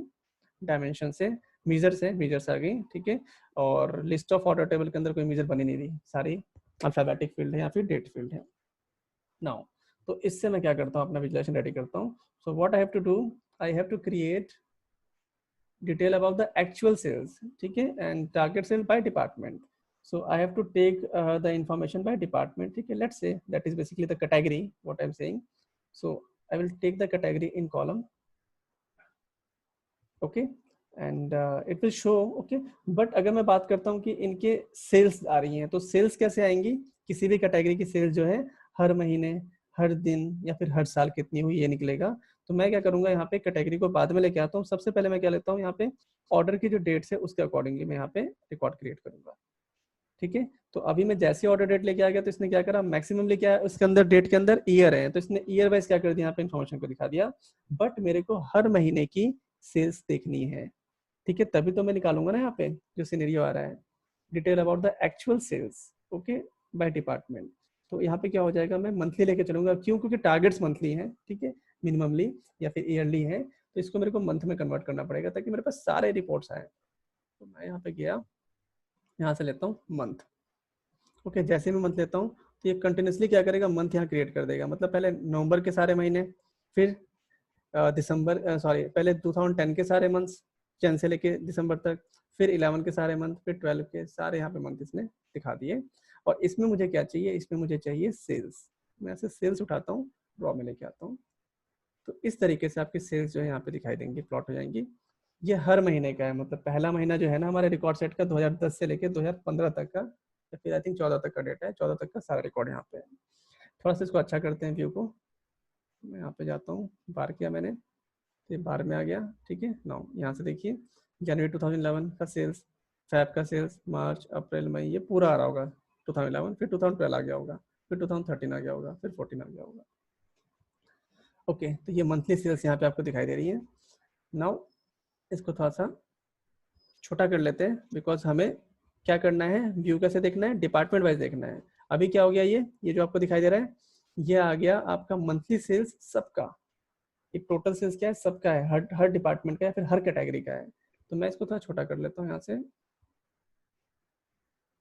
डायमेंशन से मेजर्स आ गई, ठीक है। और लिस्ट ऑफ ऑर्डर टेबल के अंदर कोई मेजर बनी नहीं रही, सारी अल्फाबेटिक फील्ड है या फिर डेट फील्ड है। नाउ, तो इससे मैं क्या करता हूँ, अपना विजुलाइजेशन रेडी करता हूँ। So what I have to do, I have to create detail about the actual sales, ठीक है, and target sale by department. So I have to take the information by department. Okay, let's say that is basically the category, what I'm saying. So I will take the category in column. Okay, and it will show. Okay, but अगर मैं बात करता हूँ कि इनके सेल्स आ रही हैं, तो सेल्स कैसे आएंगी, किसी भी कैटेगरी की सेल्स जो है हर महीने, हर दिन या फिर हर साल कितनी हुई, ये निकलेगा। तो मैं क्या करूंगा, यहाँ पे कैटेगरी को बाद में लेके आता हूँ। सबसे पहले मैं क्या लेता हूँ, यहाँ पे ऑर्डर की जो डेट्स है उसके अकॉर्डिंगली मैं यहाँ पे रिकॉर्ड क्रिएट करूंगा, ठीक है। तो अभी मैं जैसे ऑर्डर डेट लेके आ गया, तो इसने क्या करा, मैक्सिमम लेके आया, उसके अंदर डेट के अंदर ईयर है, तो इसने ईयर वाइज क्या कर दिया, यहाँ पे इन्फॉर्मेशन को दिखा दिया। बट मेरे को हर महीने की सेल्स देखनी है, ठीक है, तभी तो मैं निकालूंगा ना यहाँ पे जो सिनेरियो आ रहा है, detail about the actual sales, okay, by department. तो यहाँ पे क्या हो जाएगा, मैं मंथली लेके चलूंगा, क्यों, क्योंकि टारगेट्स मंथली हैं, ठीक है, मिनिममली या फिर ईयरली है, तो इसको मेरे को मंथ में कन्वर्ट करना पड़ेगा ताकि मेरे पास सारे रिपोर्ट्स आए। तो मैं यहाँ पे गया, यहाँ से लेता हूँ मंथ, ओके। जैसे मैं मंथ लेता हूँ, तो ये कंटिन्यूसली क्या करेगा, मंथ यहाँ क्रिएट कर देगा। मतलब पहले नवंबर के सारे महीने, फिर दिसंबर, सॉरी, पहले 2010 के सारे मंथ्स, जन से लेके दिसंबर तक, फिर 11 के सारे मंथ, फिर 12 के सारे यहाँ पे मंथ इसने दिखा दिए। और इसमें मुझे क्या चाहिए, इसमें मुझे चाहिए सेल्स। मैं ऐसे सेल्स उठाता हूँ, ड्रॉ में लेके आता हूँ। तो इस तरीके से आपकी सेल्स जो है यहाँ पे दिखाई देंगी, प्लॉट हो जाएंगी। ये हर महीने का है, मतलब पहला महीना जो है ना हमारे रिकॉर्ड सेट का 2010 से लेके 2015 तक का, या फिर आई थिंक 14 तक का डेटा है, 14 तक का सारा रिकॉर्ड यहाँ पे है। थोड़ा सा इसको अच्छा करते हैं व्यू को। मैं यहाँ पे जाता हूँ, बार किया मैंने, तो बार में आ गया, ठीक है। नाउ यहाँ से देखिए, जनवरी 2011 का सेल्स, फैब का सेल्स, मार्च, अप्रैल, मई, ये पूरा आ रहा होगा 2011, फिर 2012 आ गया होगा, फिर 2013 आ गया होगा, फिर 14 आ गया होगा। ओके, तो ये मंथली सेल्स यहाँ पे आपको दिखाई दे रही है। नाउ इसको थोड़ा सा छोटा कर लेते हैं, बिकॉज हमें क्या करना है, व्यू कैसे देखना है, डिपार्टमेंट वाइज देखना है। अभी क्या हो गया, ये जो आपको दिखाई दे रहा है, ये आ गया आपका मंथली सेल्स सबका। ये टोटल सेल्स क्या है, सबका है, हर डिपार्टमेंट का है, फिर हर कैटेगरी का है। तो मैं इसको थोड़ा छोटा कर लेता हूँ यहाँ से,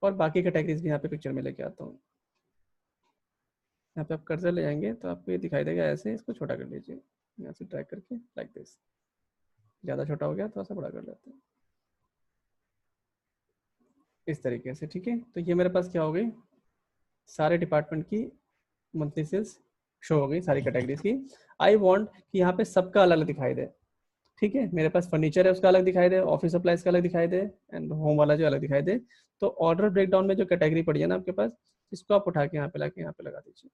और बाकी कैटेगरीज भी यहाँ पे पिक्चर में लेके आता हूँ। यहाँ पे आप कर्सर ले जाएंगे तो आपको ये दिखाई देगा ऐसे, इसको छोटा कर लीजिए यहाँ से ड्रैग करके, लाइक दिस। ज़्यादा छोटा हो गया, थोड़ा सा बड़ा कर लेते हैं इस तरीके से, ठीक है। तो ये मेरे पास क्या हो गई, सारे डिपार्टमेंट की मंथली सेल्स शो हो गई, सारी कैटेगरीज की। आई वांट कि यहाँ पे सबका अलग अलग दिखाई दे, ठीक है। मेरे पास फर्नीचर है उसका अलग दिखाई दे, ऑफिस सप्लाईज का अलग दिखाई दे, एंड होम वाला जो अलग दिखाई दे। तो ऑर्डर ब्रेकडाउन में जो कैटेगरी पड़ी है ना आपके पास, इसको आप उठा के यहाँ पे लाके यहाँ पे लगा दीजिए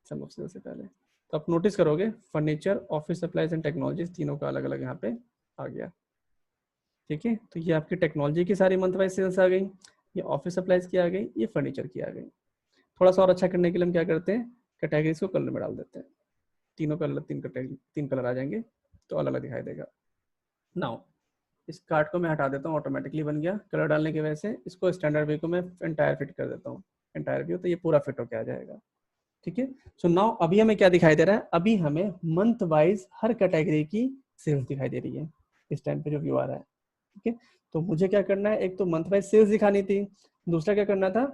सम ऑफ सेल से पहले। तो आप नोटिस करोगे furniture, office supplies and technology तीनों का अलग अलग यहाँ पे आ गया, ठीक है। तो ये आपकी टेक्नोलॉजी की सारी मंथ वाइज सेल्स आ गई, ये ऑफिस सप्लाईज की आ गई, ये फर्नीचर की आ गई। थोड़ा सा और अच्छा करने के लिए हम क्या करते हैं, कैटेगरीज को कलर में डाल देते हैं, तीनों कलर, तीन कलर आ जाएंगे, तो अलग अलग दिखाई देगा। नाउ इस कार्ड को मैं हटा देता हूँ, ऑटोमेटिकली बन गया कलर डालने की वजह से। इसको स्टैंडर्ड व्यू को मैं एंटायर फिट कर देता हूँ, एंटायर व्यू, तो ये पूरा फिट होके आ जाएगा, ठीक है। सो नाउ अभी हमें क्या दिखाई दे रहा है, अभी हमें मंथ वाइज हर कैटेगरी की सेल्स दिखाई दे रही है इस टाइम पे जो व्यू आ रहा है, ठीक है। तो मुझे क्या करना है, एक तो मंथ वाइज सेल्स दिखानी थी, दूसरा क्या करना था,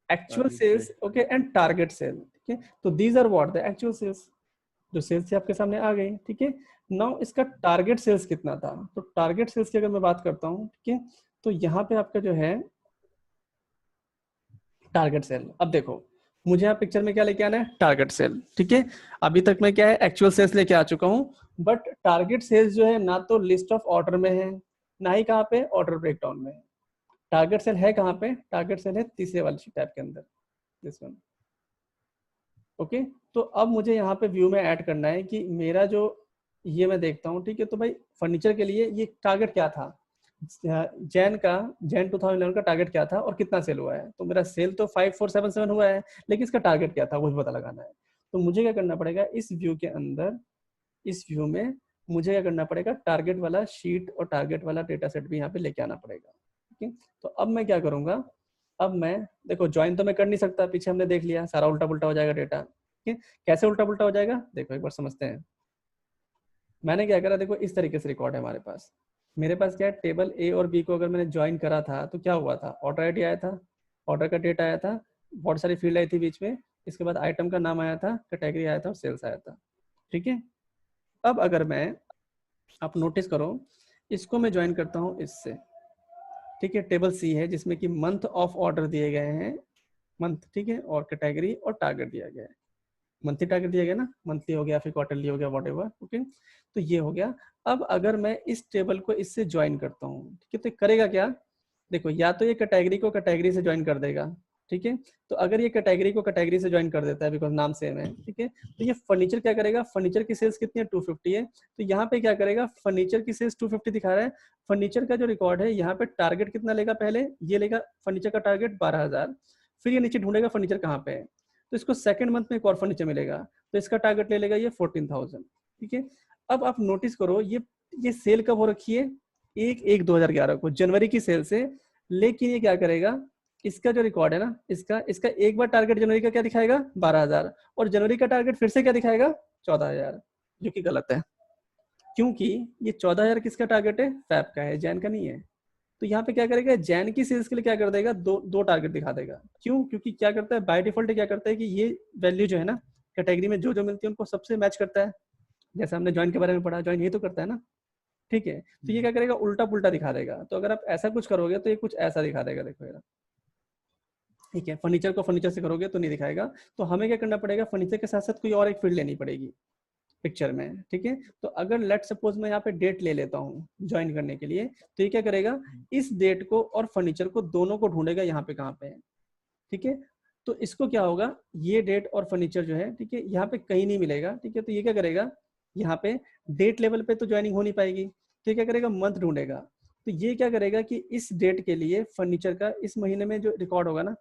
actual sales, okay, and target sale, ठीक है। तो these are what the actual sales, जो सेल्स थी आपके सामने आ गई, ठीक है। नाउ इसका टारगेट सेल्स कितना था, तो टारगेट सेल्स की अगर मैं बात करता हूँ, ठीक है, तो यहाँ पे आपका जो है टारगेट सेल, अब देखो मुझे यहाँ पिक्चर में क्या लेके आना है, टारगेट सेल, ठीक है। अभी तक मैं क्या है, एक्चुअल सेल्स लेके आ चुका हूँ, बट टारगेट सेल्स जो है ना तो लिस्ट ऑफ ऑर्डर में है, ना ही कहाँ पे ऑर्डर ब्रेकडाउन में है। टारगेट सेल है कहाँ पे, टारगेट सेल है तीसरे वाली टैब के अंदर, दिस वन, ओके। तो अब मुझे यहाँ पे व्यू में ऐड करना है कि मेरा जो ये मैं देखता हूँ, ठीक है। तो भाई फर्नीचर के लिए ये टारगेट क्या था, जैन 2011 का टारगेट क्या था और कितना सेल हुआ है। तो मेरा सेल तो 5477 हुआ है, लेकिन इसका टारगेट क्या था वो भी पता लगाना है। तो मुझे क्या करना पड़ेगा, इस व्यू के अंदर, इस व्यू में मुझे क्या करना पड़ेगा, टारगेट वाला शीट और टारगेट वाला डेटा सेट भी यहाँ पे लेके आना पड़ेगा, ठीक है। तो अब मैं क्या करूंगा, अब मैं देखो ज्वाइन तो मैं कर नहीं सकता, पीछे हमने देख लिया सारा उल्टा पुल्टा हो जाएगा डेटा, ठीक है। कैसे उल्टा पुल्टा हो जाएगा, देखो एक बार समझते हैं। मैंने क्या करा, देखो इस तरीके से रिकॉर्ड है हमारे पास, मेरे पास क्या है, टेबल ए और बी को अगर मैंने ज्वाइन करा था तो क्या हुआ था, ऑर्डर आईडी आया था, ऑर्डर का डेट आया था, बहुत सारी फील्ड आई थी बीच में, इसके बाद आइटम का नाम आया था, कैटेगरी आया था और सेल्स आया था, ठीक है। अब अगर मैं, आप नोटिस करो, इसको मैं ज्वाइन करता हूँ इससे, ठीक है। टेबल सी है जिसमें कि मंथ ऑफ ऑर्डर दिए गए हैं, मंथ, ठीक है, और कैटेगरी और टारगेट दिया गया है, मंथली टारगेट दिया गया ना, मंथली हो गया फिर क्वार्टरली हो गया, वॉट एवर, ओके। तो ये हो गया। अब अगर मैं इस टेबल को इससे ज्वाइन करता हूँ, ठीक है, तो करेगा क्या, देखो या तो ये कैटेगरी को कैटेगरी से ज्वाइन कर देगा, ठीक है। तो अगर ये कैटेगरी को कैटेगरी से ज्वाइन कर देता है, बिकॉज नाम सेम है, ठीक है, तो ये फर्नीचर क्या करेगा, फर्नीचर की सेल्स कितनी है, 250 है, तो यहाँ पे क्या करेगा, फर्नीचर की सेल्स 250 दिखा रहा है, फर्नीचर का जो रिकॉर्ड है यहाँ पे टारगेट कितना लेगा, पहले ये लेगा फर्नीचर का टारगेट 12,000, फिर ये नीचे ढूंढेगा फर्नीचर कहाँ पे है, तो इसको सेकंड मंथ में एक और फर्नीचर मिलेगा, तो इसका टारगेट ले लेगा ये 14,000, ठीक है। अब आप नोटिस करो, ये सेल कब हो रखी है, 1/1/2011 को, जनवरी की सेल से, लेकिन ये क्या करेगा, इसका जो रिकॉर्ड है ना, इसका इसका एक बार टारगेट जनवरी का क्या दिखाएगा, 12,000, और जनवरी का टारगेट फिर से क्या दिखाएगा, 14,000, जो कि गलत है, क्योंकि ये 14,000 किसका टारगेट है, फैब का है, जैन का नहीं है। तो यहाँ पे क्या करेगा, जैन की सेल्स के लिए क्या कर देगा, दो दो टारगेट दिखा देगा, क्यों, क्योंकि क्या करता है, बाय डिफॉल्ट क्या करता है कि ये वैल्यू जो है ना, कैटेगरी में जो जो मिलती है उनको सबसे मैच करता है, जैसे हमने ज्वाइन के बारे में पढ़ा, ज्वाइन ये तो करता है ना, ठीक है। तो ये क्या करेगा, उल्टा पुल्टा दिखा देगा। तो अगर आप ऐसा कुछ करोगे तो ये कुछ ऐसा दिखा देगा, देखो यार, ठीक है। फर्नीचर को फर्नीचर से करोगे तो नहीं दिखाएगा, तो हमें क्या करना पड़ेगा, फर्नीचर के साथ साथ कोई और एक फील्ड लेनी पड़ेगी पिक्चर में, ठीक है। तो अगर लेट सपोज मैं यहाँ पे डेट ले लेता हूँ ज्वाइन करने के लिए, तो ये क्या करेगा, इस डेट को और फर्नीचर को दोनों को ढूंढेगा यहाँ पे कहाँ पे है, ठीक है। तो इसको क्या होगा, ये डेट और फर्नीचर जो है, ठीक है, यहाँ पे कहीं नहीं मिलेगा, ठीक है। तो ये क्या करेगा, यहाँ पे डेट लेवल पे तो ज्वाइनिंग हो नहीं पाएगी, तो ये क्या करेगा, मंथ ढूंढेगा। तो ये क्या करेगा कि इस डेट के लिए फर्नीचर का इस महीने में जो रिकॉर्ड होगा ना,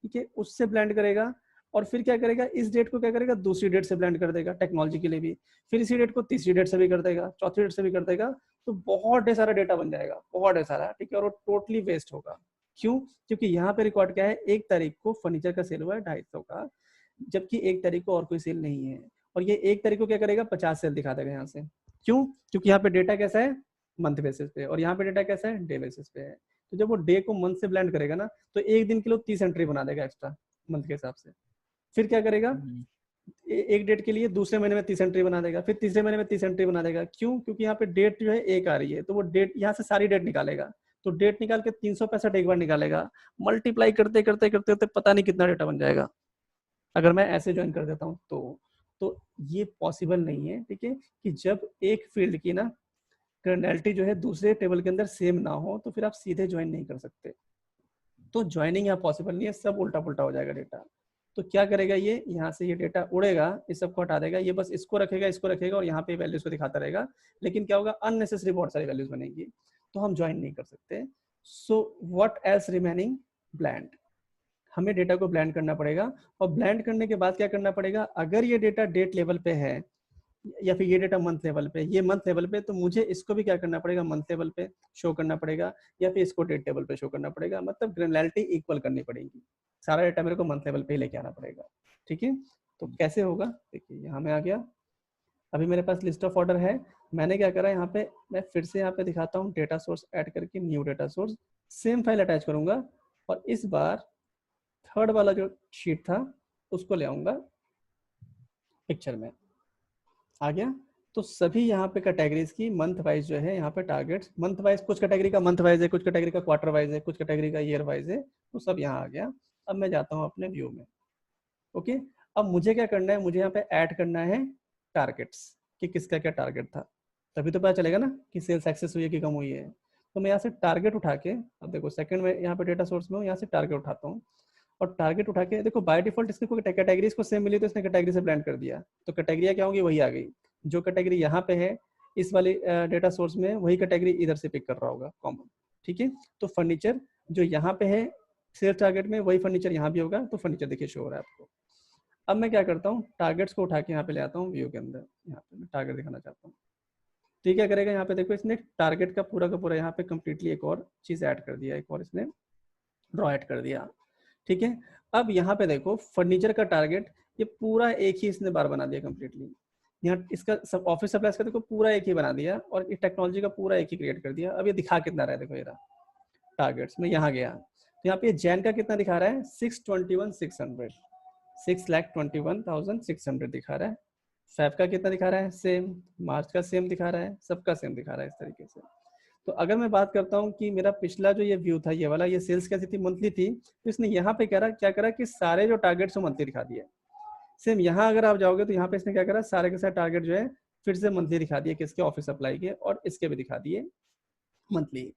ठीक है, उससे ब्लेंड करेगा, और फिर क्या करेगा, इस डेट को क्या करेगा, दूसरी डेट से ब्लेंड कर देगा, टेक्नोलॉजी के लिए भी, फिर इसी डेट को तीसरी डेट से भी कर देगा, चौथी डेट से भी कर देगा। तो बहुत ढेर सारा डेटा बन जाएगा, बहुत ढेर सारा, ठीक है, और वो टोटली वेस्ट होगा। क्यों, क्योंकि यहाँ पे रिकॉर्ड क्या है, 1 तारीख को फर्नीचर का सेल हुआ है 250 का, जबकि 1 तारीख को और कोई सेल नहीं है, और ये 1 तारीख को क्या करेगा, 50 सेल दिखा देगा यहाँ से। क्यों, क्योंकि यहाँ पे डेटा कैसा है, मंथ बेसिस पे, और यहाँ पे डेटा कैसा है, डे बेसिस पे है। तो जब वो डे को मंथ से ब्लेंड करेगा ना, तो एक दिन के लिए 30 एंट्री बना देगा एक्स्ट्रा मंथ के हिसाब से। फिर क्या करेगा, एक डेट के लिए दूसरे महीने में 30 एंट्री बना देगा, फिर तीसरे महीने में 30 एंट्री बना देगा। क्यों, क्योंकि यहाँ पे डेट जो है एक आ रही है, तो वो डेट यहाँ से सारी डेट निकालेगा, तो डेट निकाल के 365 एक बार निकालेगा, मल्टीप्लाई करते करते करते करते पता नहीं कितना डेटा बन जाएगा, अगर मैं ऐसे ज्वाइन कर देता हूँ तो ये पॉसिबल नहीं है, ठीक है, कि जब एक फील्ड की ना ग्रेनुलरिटी जो है दूसरे टेबल के अंदर सेम ना हो, तो फिर आप सीधे ज्वाइन नहीं कर सकते। तो ज्वाइनिंग यहाँ पॉसिबल नहीं है, सब उल्टा पुल्टा हो जाएगा डेटा। तो क्या करेगा, ये यहाँ से ये डेटा उड़ेगा, इस सबको हटा देगा, ये बस इसको रखेगा और यहाँ पे वैल्यूज को दिखाता रहेगा, लेकिन क्या होगा, अननेसेसरी बहुत सारी वैल्यूज बनेगी, तो हम ज्वाइन नहीं कर सकते। So what else remaining, blend, हमें डेटा को ब्लेंड करना पड़ेगा, और ब्लेंड करने के बाद क्या करना पड़ेगा, अगर ये डेटा डेट लेवल पे है या फिर ये डेटा मंथ लेवल पे, ये मंथ लेवल पे, तो मुझे इसको भी क्या करना पड़ेगा, मंथ लेवल पे शो करना पड़ेगा, या फिर इसको डेट टेबल पे शो करना पड़ेगा, मतलब ग्रेनुलरिटी इक्वल करनी पड़ेगी, सारा डेटा मेरे को मंथ लेवल पे ही लेके आना पड़ेगा, ठीक है। तो कैसे होगा, देखिए यहाँ में आ गया, अभी मेरे पास लिस्ट ऑफ ऑर्डर है, मैंने क्या करा यहाँ पे, मैं फिर से यहाँ पे दिखाता हूँ, डेटा सोर्स ऐड करके new data source, same file attach करूंगा और इस बार थर्ड वाला जो शीट था उसको ले आऊंगा पिक्चर में। आ गया। तो सभी यहाँ पे कैटेगरीज की मंथ वाइज जो है यहाँ पे टारगेट्स, मंथ वाइज कुछ कैटेगरी का मंथ वाइज है, कुछ कैटेगरी का क्वार्टर वाइज है, कुछ कैटेगरी का ईयर वाइज है, तो सब यहाँ आ गया। अब मैं जाता हूँ अपने व्यू में। ओके, अब मुझे क्या करना है, मुझे यहाँ पे ऐड करना है टारगेट्स कि किसका क्या टारगेट था, तभी तो पता चलेगा ना कि सेल्स एक्सेस हुई है कि कम हुई है। तो मैं यहाँ से टारगेट उठा के, अब देखो सेकंड में यहाँ पे डेटा सोर्स में हूँ, यहाँ से टारगेट उठाता हूँ और टारगेट उठा के देखो बाय डिफॉल्ट इसने कोई कैटेगरीज को सेम मिली तो इसने कैटेगरी से ब्लेंड कर दिया, तो कैटेगरिया क्या होंगी, वही आ गई। जो कैटेगरी यहाँ पे है इस वाली डेटा सोर्स में, वही कैटेगरी इधर से पिक कर रहा होगा कॉमन। ठीक है, तो फर्नीचर जो यहाँ पे है सेल्स टारगेट में, वही फर्नीचर यहाँ भी होगा, तो फर्नीचर देखिए शो हो रहा है आपको। अब मैं क्या करता हूँ, टारगेट्स को उठा के यहाँ पे ले आता हूँ व्यू के अंदर, यहाँ पे मैं टारगेट दिखाना चाहता हूँ। ठीक है, करेगा यहाँ पे देखो इसने टारगेट का पूरा यहाँ पे कंप्लीटली एक और चीज ऐड कर दिया, एक और इसने ड्रॉ ऐड कर दिया। ठीक है, अब यहाँ पे देखो फर्नीचर का टारगेट ये पूरा एक ही इसने बार बना दिया कंप्लीटली। यहाँ इसका सब ऑफिस सप्लाईज का देखो पूरा एक ही बना दिया और ये टेक्नोलॉजी का पूरा एक ही क्रिएट कर दिया। अब ये दिखा कितना रहा है, देखो ये रहा टारगेट्स में, यहाँ गया तो यहाँ पे ये जैन का कितना दिखा रहा है 621,600, 6,21,600 दिखा रहा है। फेब का कितना दिखा रहा है, सेम। मार्च का सेम दिखा रहा है, सबका सेम दिखा रहा है इस तरीके से। तो अगर मैं बात करता हूँ कि मेरा पिछला जो ये व्यू था ये वाला, ये सेल्स कैसी थी, मंथली थी, तो इसने यहाँ पे क्या करा कि सारे जो टारगेट्स वो मंथली दिखा दिए। सेम यहाँ अगर आप जाओगे तो यहाँ पे इसने क्या करा, सारे के सारे टारगेट जो है फिर से मंथली दिखा दिए, किसके, ऑफिस सप्लाई के, और इसके भी दिखा दिए मंथली।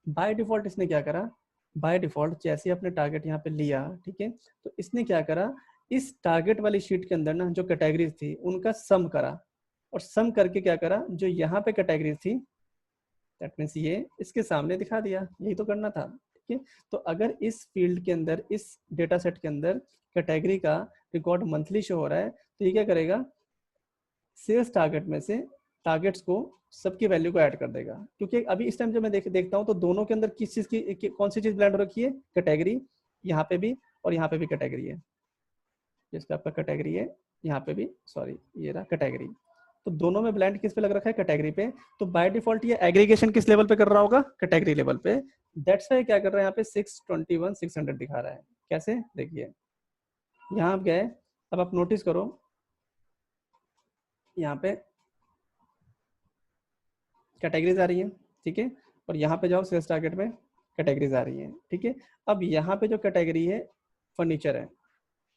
बाय डिफॉल्ट इसने क्या करा, बाय डिफॉल्ट जैसे अपने टारगेट यहाँ पे लिया, ठीक है, तो इसने क्या करा, इस टारगेट वाली शीट के अंदर ना जो कैटेगरीज थी उनका सम करा, और सम करके क्या करा, जो यहाँ पे कैटेगरीज थी दैट मीन्स ये इसके सामने दिखा दिया। यही तो करना था। ठीक है, तो अगर इस फील्ड के अंदर, इस डेटा सेट के अंदर कैटेगरी का रिकॉर्ड मंथली शो हो रहा है, तो ये क्या करेगा, सेल्स टारगेट में से टारगेट्स को सबकी वैल्यू को ऐड कर देगा। क्योंकि अभी इस टाइम जब मैं देखता हूँ तो दोनों के अंदर किस चीज की कौन सी चीज ब्लेंड हो रखी है, कैटेगरी, यहाँ पे भी और यहाँ पे भी कैटेगरी है, जिसका आपका कैटेगरी है यहाँ पे भी, सॉरी ये रहा कैटेगरी, तो दोनों में ब्लेंड किस पे लग रखा है, कैटेगरी पे। तो बाय डिफॉल्ट ये एग्रीगेशन किस लेवल पे कर रहा होगा, कैटेगरी लेवल पे। दैट्स वाई क्या कर रहा है, यहाँ पे 621,600 दिखा रहा है। कैसे, देखिए यहाँ आप गए, अब आप नोटिस करो यहाँ पे कैटेगरीज आ रही है, ठीक है, और यहाँ पे जाओ सेल्स टारगेट में कैटेगरीज आ रही है। ठीक है, अब यहाँ पे जो कैटेगरी है फर्नीचर है,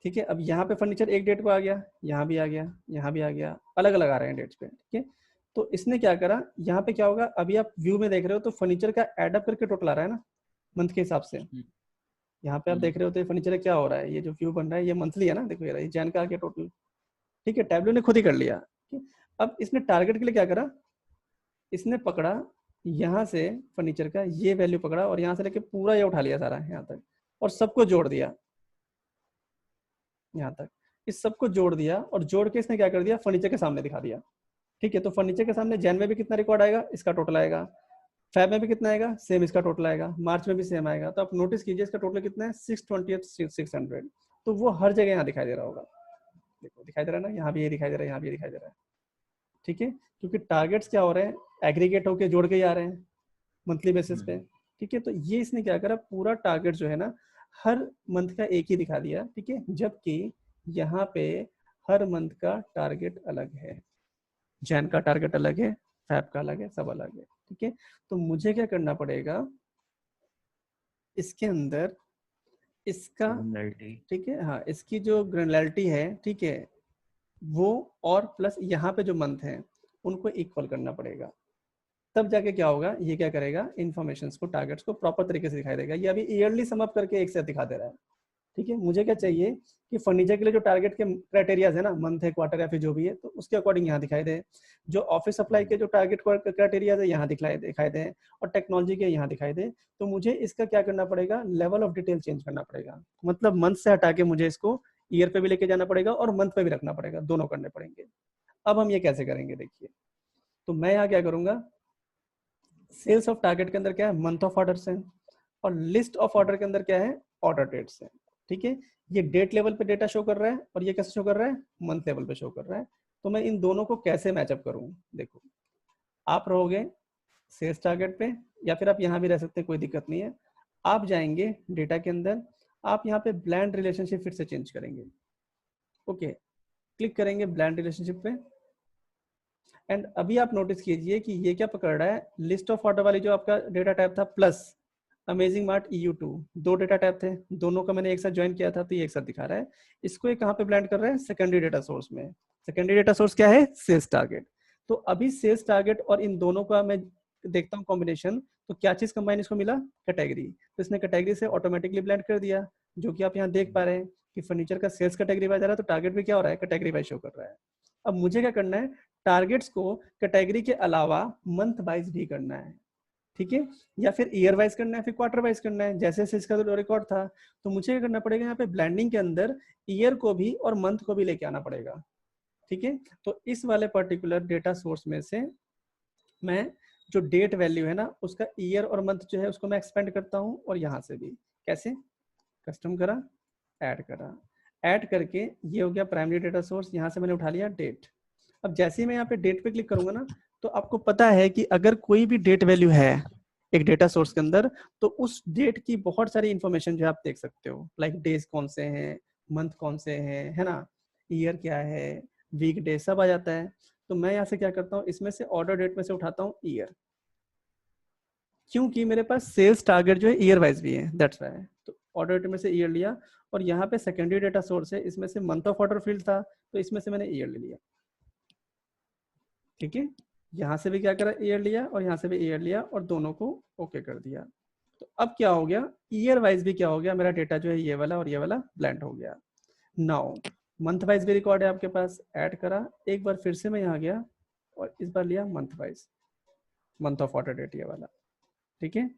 ठीक है, अब यहाँ पे फर्नीचर एक डेट को आ गया, यहाँ भी आ गया, यहाँ भी आ गया, अलग अलग आ रहे हैं डेट्स पे। ठीक है, तो इसने क्या करा, यहाँ पे क्या होगा, अभी आप व्यू में देख रहे हो तो फर्नीचर का एडअप करके टोटल आ रहा है ना मंथ के हिसाब से। यहाँ पे आप देख रहे हो तो फर्नीचर क्या हो रहा है, ये जो व्यू बन रहा है ये मंथली है ना, देखो ये जैन का आ गया टोटल। ठीक है, टैबलो ने खुद ही कर लिया। ठीक है, अब इसने टारगेट के लिए क्या करा, इसने पकड़ा यहाँ से फर्नीचर का ये वैल्यू पकड़ा और यहाँ से लेके पूरा ये उठा लिया सारा यहाँ तक, और सबको जोड़ दिया यहाँ तक, इस सबको जोड़ दिया, और जोड़ के इसने क्या कर दिया, फर्नीचर के सामने दिखा दिया। ठीक है, तो फर्नीचर के सामने जैन में भी कितना रिकॉर्ड आएगा, इसका टोटल आएगा, फेब में भी कितना आएगा, सेम इसका टोटल आएगा, मार्च में भी सेम आएगा। तो आप नोटिस कीजिए इसका टोटल कितना है, 620,600, तो वो हर जगह यहाँ दिखाई दे रहा होगा। देखो दिखाई दे रहा है ना, यहाँ भी ये दिखाई दे रहा है, यहाँ भी ये दिखाई दे रहा है। ठीक है, क्योंकि टारगेट्स क्या हो रहे हैं, एग्रीगेट होके जोड़ के ही आ रहे हैं मंथली बेसिस पे। ठीक है, तो ये इसने क्या करा, पूरा टारगेट जो है ना हर मंथ का एक ही दिखा दिया। ठीक है, जबकि यहाँ पे हर मंथ का टारगेट अलग है, जैन का टारगेट अलग है, फैब का अलग है, सब अलग है। ठीक है, तो मुझे क्या करना पड़ेगा, इसके अंदर इसका, ठीक है, हाँ इसकी जो ग्रेनुलरिटी है, ठीक है, वो और प्लस यहाँ पे जो मंथ है उनको इक्वल करना पड़ेगा, तब जाके क्या होगा, ये क्या करेगा, इन्फॉर्मेशंस को, टारगेट्स को प्रॉपर तरीके से दिखाई देगा। ये अभी ईयरली सम अप करके एक साथ दिखा दे रहा है। ठीक है, मुझे क्या चाहिए कि फर्नीचर के लिए जो टारगेट के क्राइटेरिया है ना, मंथ है, क्वार्टर या फिर जो भी है, तो उसके अकॉर्डिंग यहाँ दिखाई दे। जो ऑफिस सप्लाई के जो टारगेट क्राइटेरिया है यहाँ दिखाई दे, और टेक्नोलॉजी के यहाँ दिखाई दे। तो मुझे इसका क्या करना पड़ेगा, लेवल ऑफ डिटेल चेंज करना पड़ेगा, मतलब मंथ से हटा के मुझे इसको ईयर पे भी लेके जाना पड़ेगा और मंथ पे भी रखना पड़ेगा, दोनों करने पड़ेंगे। अब हम ये कैसे करेंगे, देखिए, तो मैं यहाँ क्या करूंगा, सेल्स ऑफ टारगेट के अंदर क्या है, मंथ ऑफ ऑर्डर्स है, और लिस्ट ऑफ ऑर्डर के अंदर क्या है, ऑर्डर डेट्स है। ठीक है, ये डेट लेवल पे डेटा शो कर रहा है और ये कैसे शो कर रहा है, मंथ लेवल पे शो कर रहा है। तो मैं इन दोनों को कैसे मैचअप करूं, देखो आप रहोगे सेल्स टारगेट पे, या फिर आप यहाँ भी रह सकते हैं, कोई दिक्कत नहीं है। आप जाएंगे डेटा के अंदर, आप यहाँ पे ब्लैंड रिलेशनशिप फिर से चेंज करेंगे। ओके, क्लिक करेंगे ब्लैंड रिलेशनशिप पे, एंड अभी आप नोटिस कीजिए कि ये क्या पकड़ रहा है, लिस्ट ऑफ ऑर्डर वाली जो आपका डेटा टाइप था प्लस अमेजिंग मार्ट EU2, दो डेटा टाइप थे, दोनों का मैंने एक साथ ज्वाइन किया था तो ये एक साथ दिखा रहा है। इसको ये कहाँ पे ब्लेंड कर रहा है, सेकेंडरी डेटा सोर्स में। सेकेंडरी डेटा सोर्स क्या है, सेल्स टारगेट। तो अभी सेल्स टारगेट और इन दोनों का मैं देखता हूँ कॉम्बिनेशन, तो क्या चीज कंबाइन इसको मिला, कैटेगरी। तो इसने कैटेगरी से ऑटोमेटिकली ब्लेंड कर दिया, जो कि आप यहाँ देख पा रहे हैं कि फर्नीचर का सेल्स कैटेगरी वाइज आ रहा है, तो टारगेट भी क्या हो रहा है, कैटेगरी वाइज शो कर रहा है। अब मुझे क्या करना है, टारगेट्स को कैटेगरी के अलावा मंथ वाइज भी करना है, ठीक है, या फिर ईयर वाइज करना है, फिर क्वार्टर वाइज करना है, जैसे जैसे इसका तो रिकॉर्ड था। तो मुझे क्या करना पड़ेगा, यहाँ पे ब्लेंडिंग के अंदर ईयर को भी और मंथ को भी लेके आना पड़ेगा, ठीक है। तो इस वाले पर्टिकुलर डेटा सोर्स में से मैं जो डेट वैल्यू है ना, उसका ईयर और मंथ जो है उसको मैं एक्सपेंड करता हूँ, और यहाँ से भी कैसे, कस्टम करा, ऐड करके ये हो गया प्राइमरी डेटा सोर्स, यहाँ से मैंने उठा लिया डेट। अब जैसे ही मैं यहाँ पे डेट पे क्लिक करूंगा ना, तो आपको पता है कि अगर कोई भी डेट वैल्यू है एक डेटा सोर्स के अंदर, तो उस डेट की बहुत सारी इंफॉर्मेशन जो आप देख सकते हो, लाइक डेज कौन से हैं, मंथ कौन से हैं, है ना, ईयर क्या है, वीक डे, सब आ जाता है। तो मैं यहाँ से क्या करता हूँ, इसमें से ऑर्डर डेट में से उठाता हूँ ईयर, क्योंकि मेरे पास सेल्स टारगेट जो है ईयर वाइज भी है, दैट्स व्हाई। तो ऑर्डर डेट में से ईयर लिया, और यहाँ पे सेकेंडरी डेटा सोर्स है, इसमें से मंथ ऑफ ऑर्डर फील्ड था, तो इसमें से मैंने ईयर ले लिया, ठीक है। यहाँ से भी क्या करा, ईयर लिया, और यहाँ से भी ईयर लिया, और दोनों को ओके कर दिया। तो अब क्या हो गया, ईयर वाइज भी क्या हो गया, मेरा डेटा जो है ये वाला और ये वाला ब्लेंड हो गया। नाउ मंथ वाइज भी रिकॉर्ड है आपके पास, ऐड करा, एक बार फिर से मैं यहाँ गया और इस बार लिया month wise, month of order date ये वाला, ठीक है।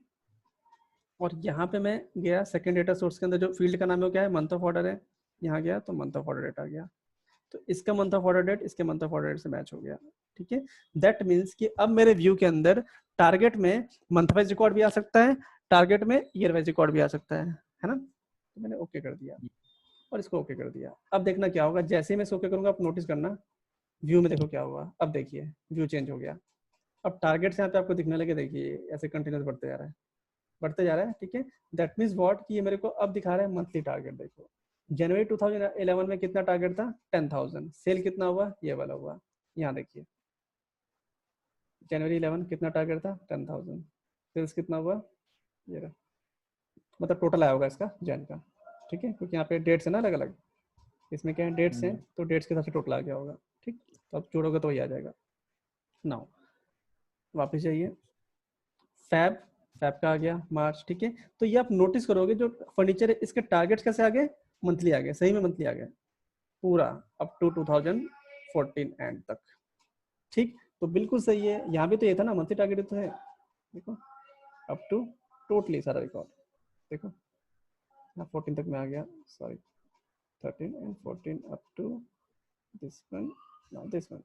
और यहाँ पे मैं गया सेकंड डेटा सोर्स के अंदर, जो फील्ड का नाम है क्या है, मंथ ऑफ ऑर्डर है, यहाँ गया तो मंथ ऑफ ऑर्डर डेट आ गया, तो इसका मंथ ऑफ ऑर्डर डेट इसके मंथ ऑफ ऑर्डर डेट से मैच हो गया, ठीक है। दैट मीन्स कि अब मेरे व्यू के अंदर टारगेट में मंथ वाइज रिकॉर्ड भी आ सकता है, टारगेट में ईयर वाइज रिकॉर्ड भी आ सकता है ना। तो मैंने ओके कर दिया और इसको ओके कर दिया। अब देखना क्या होगा, जैसे ही मैं ओके करूंगा आप नोटिस करना व्यू में, देखो क्या हुआ, अब देखिए व्यू चेंज हो गया। अब टारगेट से यहाँ पे आपको दिखने लगे, देखिए ऐसे कंटिन्यूस बढ़ते जा रहा है, बढ़ते जा रहा है, ठीक है। दैट मीन्स व्हाट, कि ये मेरे को अब दिखा रहा है मंथली टारगेट। देखो जनवरी 2011 में कितना टारगेट था, 10,000, सेल कितना हुआ, ये वाला हुआ, यहाँ देखिए जनवरी 11 कितना टारगेट था, 10,000, सेल्स कितना हुआ, ये रहा, मतलब टोटल आया होगा इसका जैन का, ठीक है, क्योंकि यहाँ पे डेट्स है ना अलग अलग, इसमें क्या है डेट्स हैं, तो डेट्स के हिसाब से टोटल आ गया होगा, ठीक। तो अब जोड़ोगे तो वही आ जाएगा। नाउ वापस जाइए, फैब, फैब का आ गया मार्च, ठीक है। तो ये आप नोटिस करोगे जो फर्नीचर है इसके टारगेट्स कैसे आ गए, मंथली आ गए, सही में मंथली आ गए पूरा अप टू 2014 एंड तक, ठीक। तो बिल्कुल सही है, यहाँ भी तो ये था ना मंथली टारगेट, तो है देखो अप टू टोटली सारा रिकॉर्ड, देखो 14 तक में आ गया, sorry 13 and 14 up to this one, now this one.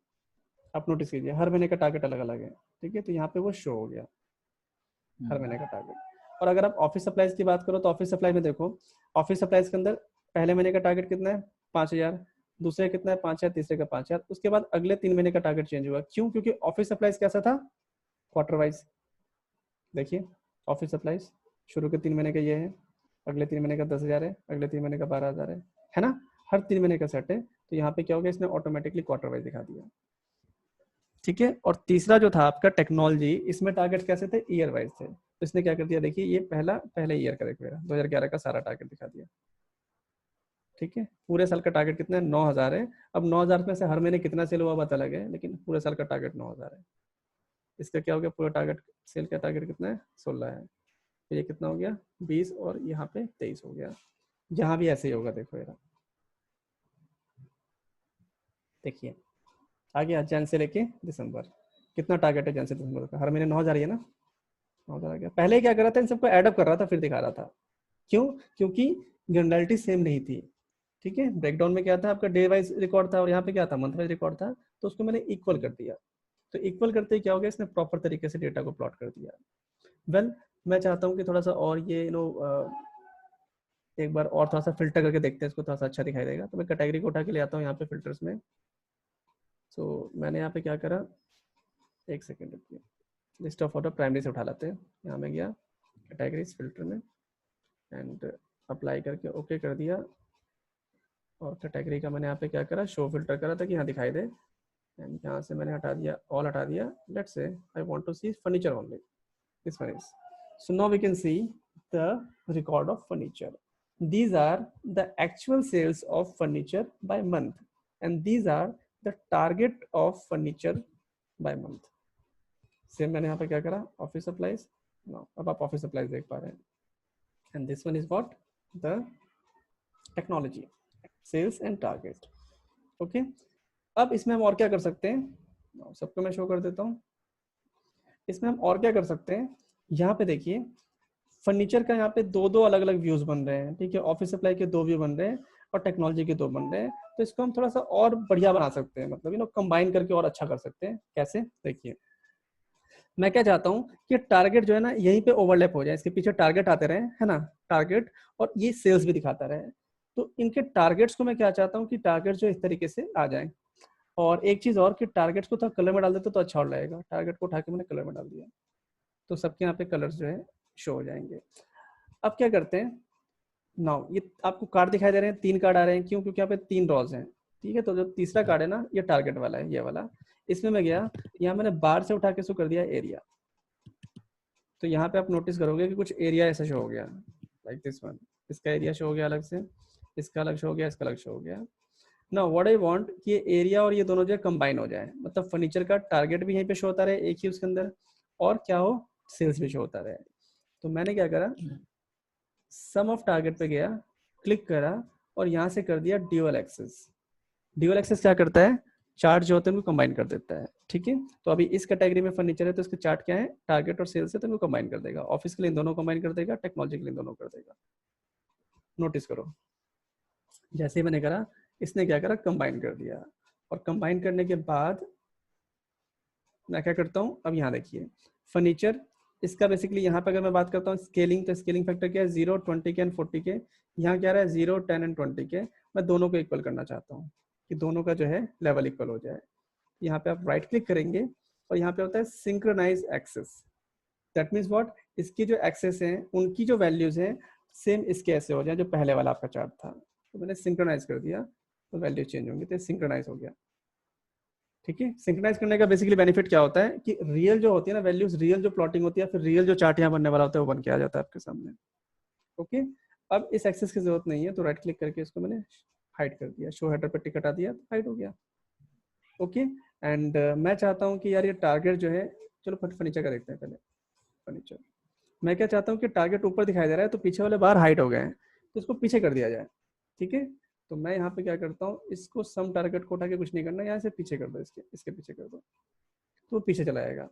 आप नोटिस कीजिए हर महीने का टारगेट अलग अलग है, ठीक है, तो यहाँ पे वो शो हो गया हर महीने का टारगेट। और अगर आप ऑफिस सप्लाईज की बात करो, तो ऑफिस सप्लाई में देखो, ऑफिस सप्लाईज के अंदर पहले महीने का टारगेट कितना है, 5,000, दूसरे कितना है 5,000, तीसरे का 5,000, उसके बाद अगले 3 महीने का टारगेट चेंज हुआ, क्यों, क्योंकि ऑफिस सप्लाईज कैसा था, क्वार्टर वाइज। देखिए ऑफिस सप्लाईज शुरू के 3 महीने का ये है, अगले 3 महीने का 10,000 है, अगले 3 महीने का 12,000 है ना, हर 3 महीने का सेट है। तो यहाँ पे क्या हो गया, इसने ऑटोमेटिकली क्वार्टर वाइज दिखा दिया, ठीक है। और तीसरा जो था आपका टेक्नोलॉजी, इसमें टारगेट कैसे थे, ईयर वाइज थे, तो इसने क्या कर दिया, देखिए ये पहले ईयर का देखो, 2011 का सारा टारगेट दिखा दिया, ठीक है। पूरे साल का टारगेट कितना है, 9,000 है। अब 9,000 में से हर महीने कितना सेल हुआ बात अलग है, लेकिन पूरे साल का टारगेट 9,000 है। इसका क्या हो गया, पूरा टारगेट, सेल का टारगेट कितना है, 16 है, तो ये कितना हो गया 20, और यहाँ पे 23 हो गया। यहाँ भी ऐसे ही होगा, देखो यार देखिए आ गया, जन से लेके दिसंबर, कितना टारगेट है जन से दिसंबर का, हर महीने 9,000 है ना, 9,000 आ गया। पहले क्या कर रहा था, इन सबको एडअप कर रहा था फिर दिखा रहा था, क्यों, क्योंकि जनरलिटी सेम नहीं थी, ठीक है। ब्रेकडाउन में क्या था, आपका डे वाइज रिकॉर्ड था, और यहाँ पे क्या था, मंथ वाइज रिकॉर्ड था, तो उसको मैंने इक्वल कर दिया। तो इक्वल करते ही क्या हो गया, इसने प्रॉपर तरीके से डेटा को प्लॉट कर दिया। वेल मैं चाहता हूँ कि थोड़ा सा और ये एक बार और थोड़ा सा फिल्टर करके देखते हैं इसको, थोड़ा सा अच्छा दिखाई देगा। तो मैं कैटेगरी को उठा के ले आता हूँ यहाँ पे फिल्टर्स में। तो मैंने यहाँ पे क्या करा, एक सेकेंड रुकिए, लिस्ट ऑफ ऑर्डर प्राइमरी से उठा लाते हैं। यहाँ में गया कैटेगरीज फिल्टर में एंड अप्लाई करके ओके कर दिया, और कैटेगरी का मैंने यहाँ पे क्या करा, शो फिल्टर करा था कि यहाँ दिखाई दे, एंड यहाँ से मैंने हटा दिया, ऑल हटा दिया। Let's say I want to see furniture only, this one is, so now we can see the record of furniture. These are the actual sales of furniture by month, and these are the target of furniture by month. Same मैंने यहाँ पे क्या करा, ऑफिस सप्लाईज, अब आप ऑफिस सप्लाईज देख पा रहे हैं, and this one is what, the technology sales and target. Okay, अब इसमें हम और क्या कर सकते हैं, सबको मैं शो कर देता हूँ। इसमें हम और क्या कर सकते हैं, यहाँ पे देखिए फर्नीचर का यहाँ पे दो दो अलग अलग व्यूज बन रहे हैं, ठीक है, ऑफिस सप्लाई के 2 व्यू बन रहे हैं और टेक्नोलॉजी के 2 बन रहे हैं। तो इसको हम थोड़ा सा और बढ़िया बना सकते हैं, मतलब कंबाइन करके और अच्छा कर सकते हैं। कैसे, देखिए मैं क्या चाहता हूँ कि टारगेट जो है ना यहीं पे ओवरलैप हो जाए, इसके पीछे टारगेट आते रहे, है ना, टारगेट, और ये सेल्स भी दिखाता रहे। तो इनके टारगेट्स को मैं क्या चाहता हूँ कि टारगेट जो इस तरीके से आ जाए। और एक चीज और कि टारगेट्स को थोड़ा कलर में डाल देते तो अच्छा और लगेगा। टारगेट को उठा के मैंने कलर में डाल दिया, तो सबके यहाँ पे कलर्स जो है शो हो जाएंगे। अब क्या करते हैं, नाउ ये आपको कार्ड दिखाई दे रहे हैं, 3 कार्ड आ रहे हैं, क्यों, क्योंकि यहाँ पे 3 रॉज हैं, ठीक है। तो जो तीसरा कार्ड है ना, ये टारगेट वाला है, ये वाला। इसमें मैं गया, यहाँ मैंने बार से उठा के शो कर दिया एरिया। तो यहाँ पे आप नोटिस करोगे कि कुछ एरिया ऐसा शो हो गया, लाइक दिस वन, इसका एरिया शो हो गया अलग से, इसका अलग शो हो गया, इसका अलग शो हो गया। ना व्हाट आई वांट कि ये एरिया और ये दोनों जो कंबाइन हो जाए, मतलब फर्नीचर का टारगेट भी यहीं पे शो होता रहे एक ही उसके अंदर, और क्या हो, सेल्स भी शो होता रहे। तो मैंने क्या करा, सम ऑफ टारगेट पे गया, क्लिक करा और यहाँ से कर दिया ड्यूअल एक्सेस। ड्यूअल एक्सेस क्या करता है, चार्ट जो होते हैं उनको कंबाइन कर देता है, ठीक है। तो अभी इस कैटेगरी में फर्नीचर है तो इसके चार्ट क्या है, टारगेट और सेल्स है, तो इनको कंबाइन कर देगा। ऑफिस के लिए इन दोनों कंबाइन कर देगा, टेक्नोलॉजी के लिए इन दोनों कर देगा। नोटिस करो, जैसे ही मैंने करा इसने क्या करा, कंबाइन कर दिया। और कंबाइन करने के बाद मैं क्या करता हूँ, अब यहाँ देखिए फर्नीचर, इसका बेसिकली यहाँ पे अगर मैं बात करता हूँ स्केलिंग, तो स्केलिंग फैक्टर क्या है, 0, 20 के एंड 40 के। यहाँ क्या रहा है 0, 10 एंड 20 के। मैं दोनों को इक्वल करना चाहता हूँ कि दोनों का जो है लेवल इक्वल हो जाए। यहाँ पे आप राइट क्लिक करेंगे और यहाँ पे होता है synchronise axes. That means what, इसकी जो एक्सेस है उनकी जो वैल्यूज हैं सेम इसके ऐसे हो जाए जो पहले वाला आपका चार्ट था। तो मैंने सिंक्रोनाइज कर दिया तो वैल्यू चेंज होंगी, तो सिंक्रोनाइज हो गया, ठीक है। सिंक्रोनाइज करने का बेसिकली बेनिफिट क्या होता है कि रियल जो होती है ना वैल्यूज, रियल जो प्लॉटिंग होती है, फिर रियल जो चार्ट यहाँ बनने वाला होता है वो बन के आ जाता है आपके सामने। ओके, अब इस एक्सेस की जरूरत नहीं है, तो राइट क्लिक करके इसको मैंने हाइड कर दिया, शो हेडर पर टिक हटा दिया तो हाइड हो गया। ओके, एंड मैं चाहता हूँ कि यार ये टारगेट जो है, चलो फर्नीचर का देखते हैं पहले। फर्नीचर मैं क्या चाहता हूँ कि टारगेट ऊपर दिखाई दे रहा है तो पीछे वाले बाहर हाइड हो गए हैं, तो इसको पीछे कर दिया जाए, ठीक है। तो मैं यहाँ पे क्या करता हूँ, इसको सम टारगेट को उठा के कुछ नहीं करना, यहाँ से पीछे कर दो, इसके पीछे कर दो, तो पीछे चला जाएगा।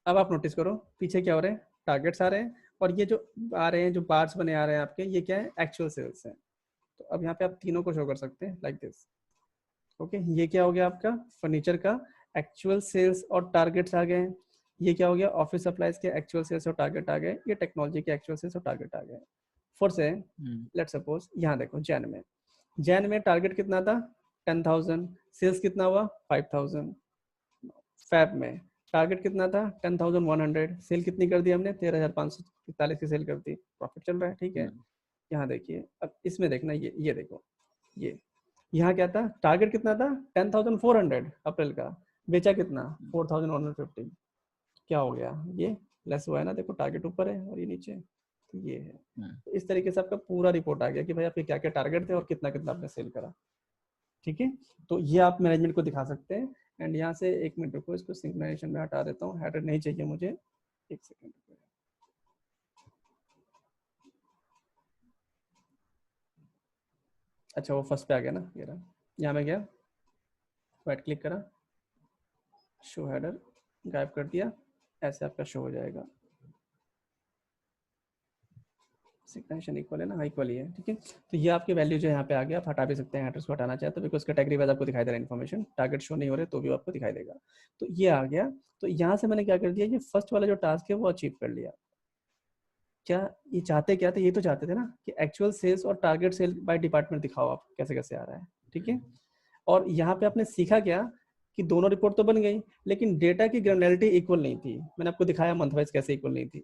अब आप नोटिस करो पीछे क्या हो रहे हैं, टारगेट्स आ रहे हैं, और ये जो आ रहे हैं, जो बार्स बने आ रहे हैं आपके, ये क्या है, एक्चुअल सेल्स है। तो अब यहाँ पे आप तीनों को शो कर सकते हैं लाइक दिस। ओके, ये क्या हो गया आपका फर्नीचर का एक्चुअल सेल्स और टारगेट्स आ गए हैं। ये क्या हो गया, ऑफिस सप्लाईज के एक्चुअल सेल्स और टारगेट आ गए। ये टेक्नोलॉजी के एक्चुअल सेल्स और टारगेट आ गए। फॉर से लेट सपोज यहाँ देखो, जैन में टारगेट कितना था 10,000, सेल्स कितना हुआ 5,000। फैब में टारगेट कितना था 10,100, सेल कितनी कर दी हमने 13,543 की सेल कर दी, प्रॉफिट चल रहा है, ठीक है। यहाँ देखिए, अब इसमें देखना, ये देखो, ये यहाँ क्या था, टारगेट कितना था 10,400 अप्रैल का, बेचा कितना 4,150। क्या हो गया, ये लेस हुआ है ना, देखो टारगेट ऊपर है और ये नीचे, तो ये है। तो इस तरीके से आपका पूरा रिपोर्ट आ गया कि भाई आपके क्या क्या टारगेट थे और कितना कितना आपने सेल करा, ठीक है। तो ये आप मैनेजमेंट को दिखा सकते हैं। एंड यहाँ से 1 मिनट रुको, इसको सिंक्रोनाइजेशन में हटा देता हूँ, हेडर नहीं चाहिए मुझे, 1 सेकेंड। अच्छा वो फर्स्ट पे आ गया ना, ये रहा। यहाँ में गया, राइट क्लिक करा, शो हेडर गायब कर दिया, ऐसे आपका शो हो जाएगा। सिग्नेचर इक्वल है ना, हाँ इक्वल ही है, ठीक है। तो ये आपकी वैल्यू जो यहाँ पे आ गया, आप हटा भी सकते हैं, हेडर्स को हटाना चाहे तो, बिकॉज कैटेगरी वाइज आपको दिखाई दे रहा है इन्फॉर्मेशन, टारगेट शो नहीं हो रहे तो भी आपको दिखाई देगा। तो ये आ गया। तो यहाँ से मैंने क्या कर दिया, ये फर्स्ट वाला जो टास्क है वो अचीव कर लिया। क्या ये चाहते क्या थे, ये तो चाहते थे ना कि एक्चुअल सेल्स और टारगेट सेल बाय डिपार्टमेंट दिखाओ आप कैसे कैसे आ रहा है, ठीक है। और यहाँ पे आपने सीखा क्या कि दोनों रिपोर्ट तो बन गई, लेकिन डेटा की ग्रेनुलरिटी इक्वल नहीं थी। मैंने आपको दिखाया मंथ वाइज कैसे इक्वल नहीं थी,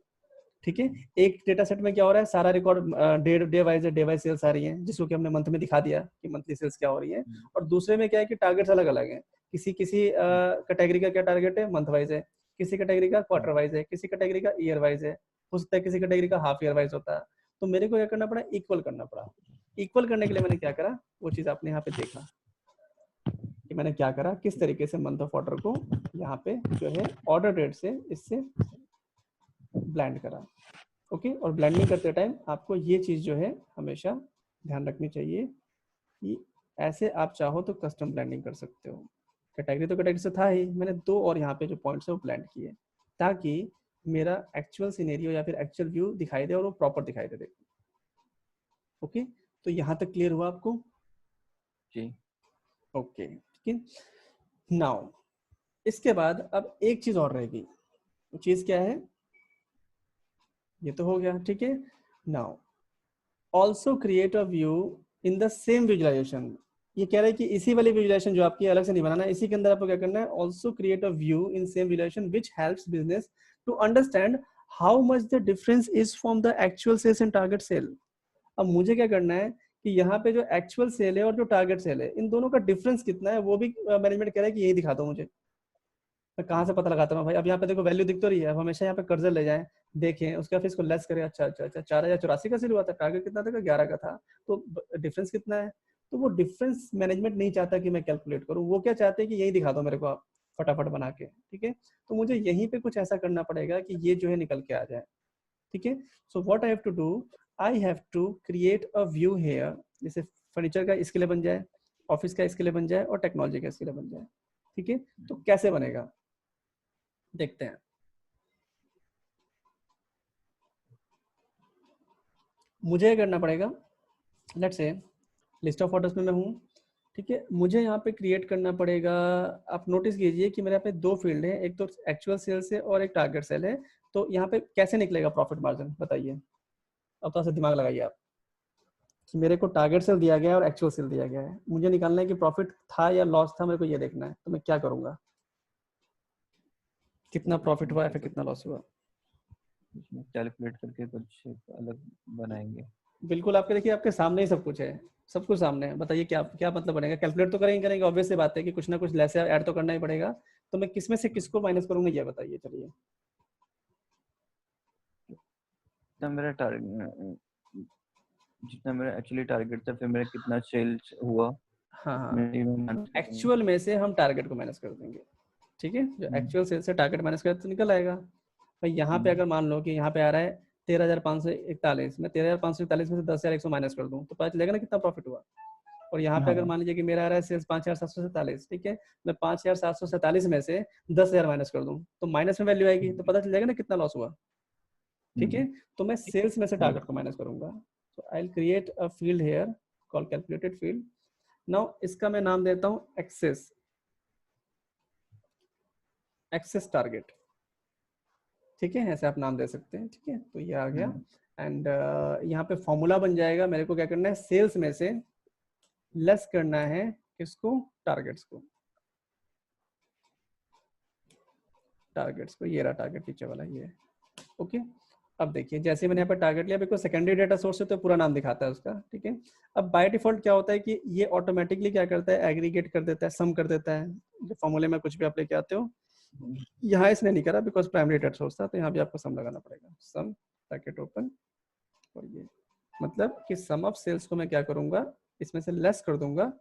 ठीक है। एक डेटा सेट में क्या हो रहा है, सारा रिकॉर्ड डे वाइज सेल्स आ रही है, जिसको कि हमने मंथ में दिखा दिया कि मंथली सेल्स क्या हो रही है। और दूसरे में क्या है कि टारगेट्स अलग अलग हैं, किसी किसी कैटेगरी का क्या टारगेट है, मंथ वाइज है, किसी कैटेगरी का क्वार्टर वाइज है, किसी कैटेगरी का ईयर वाइज है, हो सकता है किसी कैटेगरी का हाफ ईयर वाइज होता है। तो मेरे को क्या करना पड़ा, इक्वल करना पड़ा। इक्वल करने के लिए मैंने क्या करा, वो चीज आपने यहाँ पे देखा कि मैंने क्या करा, किस तरीके से मंथ ऑफ ऑर्डर को यहाँ पे जो है ऑर्डर डेट से इससे ब्लेंड करा। ओके, और ब्लेंडिंग करते टाइम आपको ये चीज जो है हमेशा ध्यान रखनी चाहिए कि ऐसे आप चाहो तो कस्टम ब्लेंडिंग कर सकते हो। कैटेगरी तो कैटेगरी से था ही, मैंने दो और यहाँ पे जो पॉइंट्स है वो ब्लेंड किए ताकि मेरा एक्चुअल सिनेरियो या फिर एक्चुअल व्यू दिखाई दे और वो प्रॉपर दिखाई दे। ओके, तो यहाँ तक क्लियर हुआ आपको? जी। ओके, ठीक है। नाउ इसके बाद अब एक चीज और रहेगी, वो चीज क्या है, ये तो हो गया, ठीक है। Now also create a view in the same visualisation. ये कह रहा है कि इसी वाली विजुअलाइजेशन जो आपकी अलग से नहीं बनाना, इसी के अंदर आपको क्या करना है, also create a view in same visualisation which helps business to understand how much the difference is from the actual sales and target sale. अब मुझे क्या करना है कि यहाँ पे जो एक्चुअल सेल है और जो टारगेट सेल है, इन दोनों का डिफरेंस कितना है वो भी मैनेजमेंट कह रहा है कि यही दिखा दो मुझे। मैं कहाँ से पता लगाता हूँ भाई, अब यहाँ पे देखो वैल्यू दिख तो रही है, अब हमेशा यहाँ पे कर्जर ले जाएं, देखें उसका फिर इसको लेस करें, अच्छा अच्छा अच्छा 4084 का सेल हुआ था, टारगेट कितना था, 11 का था, तो डिफरेंस कितना है। तो वो डिफरेंस मैनेजमेंट नहीं चाहता कि मैं कैलकुलेट करूँ, वो क्या चाहते हैं कि यही दिखा दो मेरे को आप फटाफट बना के, ठीक है। तो मुझे यहीं पे कुछ ऐसा करना पड़ेगा कि ये जो है निकल के आ जाए, ठीक है। So what I have to do, I have to create a view here, जैसे फर्नीचर का इसके लिए बन जाए, ऑफिस का इसके लिए बन जाए और टेक्नोलॉजी का इसके लिए बन जाए, ठीक है। तो कैसे बनेगा देखते हैं। मुझे करना पड़ेगा, let's say list of orders में मैं हूँ, ठीक है। मुझे यहाँ पे क्रिएट करना पड़ेगा, आप नोटिस कीजिए कि मेरे यहाँ पे दो फील्ड है, एक तो एक्चुअल सेल्स है और एक टारगेट सेल है। तो यहाँ पे कैसे निकलेगा प्रॉफिट मार्जिन बताइए, अब थोड़ा सा दिमाग लगाइए आप कि मेरे को टारगेट सेल दिया गया है और एक्चुअल सेल दिया गया है, मुझे निकालना है कि प्रॉफिट था या लॉस था, मेरे को ये देखना है। तो मैं क्या करूँगा, कितना प्रॉफिट हुआ है फिर कितना लॉस हुआ, इसमें कैलकुलेट करके कुछ अलग बनाएंगे। बिल्कुल आपके देखिए आपके सामने ही सब कुछ है, सब कुछ सामने है। बताइए क्या क्या मतलब बनेगा, कैलकुलेट तो करेंगे ऑब्वियस सी बात है कि कुछ ना कुछ लेस ऐड तो करना ही पड़ेगा। तो मैं किसमें से किसको माइनस करूंगा ये बताइए, चलिए। मेरा टारगेट, जितना मेरा एक्चुअली टारगेट था, फिर मेरा कितना सेल्स हुआ, हाँ हाँ, एक्चुअल एक्चुअल में से हम टारगेट को माइनस कर देंगे, ठीक है। जो एक्चुअल सेल से टारगेट माइनस कर तो निकल आएगा भाई। यहाँ पे अगर मान लो कि यहाँ पे आ रहा है 13,541, मैं 13,541 में से 10,100 माइनस कर दूँ तो पता चलेगा ना कितना प्रॉफिट हुआ। और यहाँ पे अगर मान लीजिए कि मेरा आ रहा है सेल्स 5,747, ठीक है, मैं 5,747 में से 10,000 माइनस कर दूँ तो माइनस में वैल्यू आएगी, तो पता चल जाएगा ना कितना लॉस हुआ, ठीक है। तो मैं सेल्स में से टारगेट को माइनस करूंगा। तो I will create a field here call calculated field. Now इसका मैं नाम देता हूं एक्सेस, एक्सेस टारगेट, ठीक है, ऐसे आप नाम दे सकते हैं, ठीक है। तो ये आ गया एंड यहाँ पे फॉर्मूला बन जाएगा, मेरे को क्या करना है, सेल्स में से लेस करना है किसको, टारगेट्स को, टारगेट्स को, ये रहा टारगेट पीछे वाला ये, ओके। अब देखिए जैसे मैंने यहाँ पर टारगेट लिया, बिकॉज सेकेंडरी डेटा सोर्स है तो पूरा नाम दिखाता है उसका, ठीक है। अब बाय डिफॉल्ट क्या होता है कि ये ऑटोमेटिकली क्या करता है, एग्रीगेट कर देता है, सम कर देता है, जो फॉर्मूले में कुछ भी आप लेके आते हो। यहाँ इसने नहीं करा बिकॉज प्राइमरी डेटा सोर्स था, तो यहाँ भी आपको सम लगाना पड़ेगा, सम ब्रैकेट ओपन, और ये मतलब कि सम ऑफ सेल्स को मैं क्या करूंगा, इसमें से लेस कर दूंगा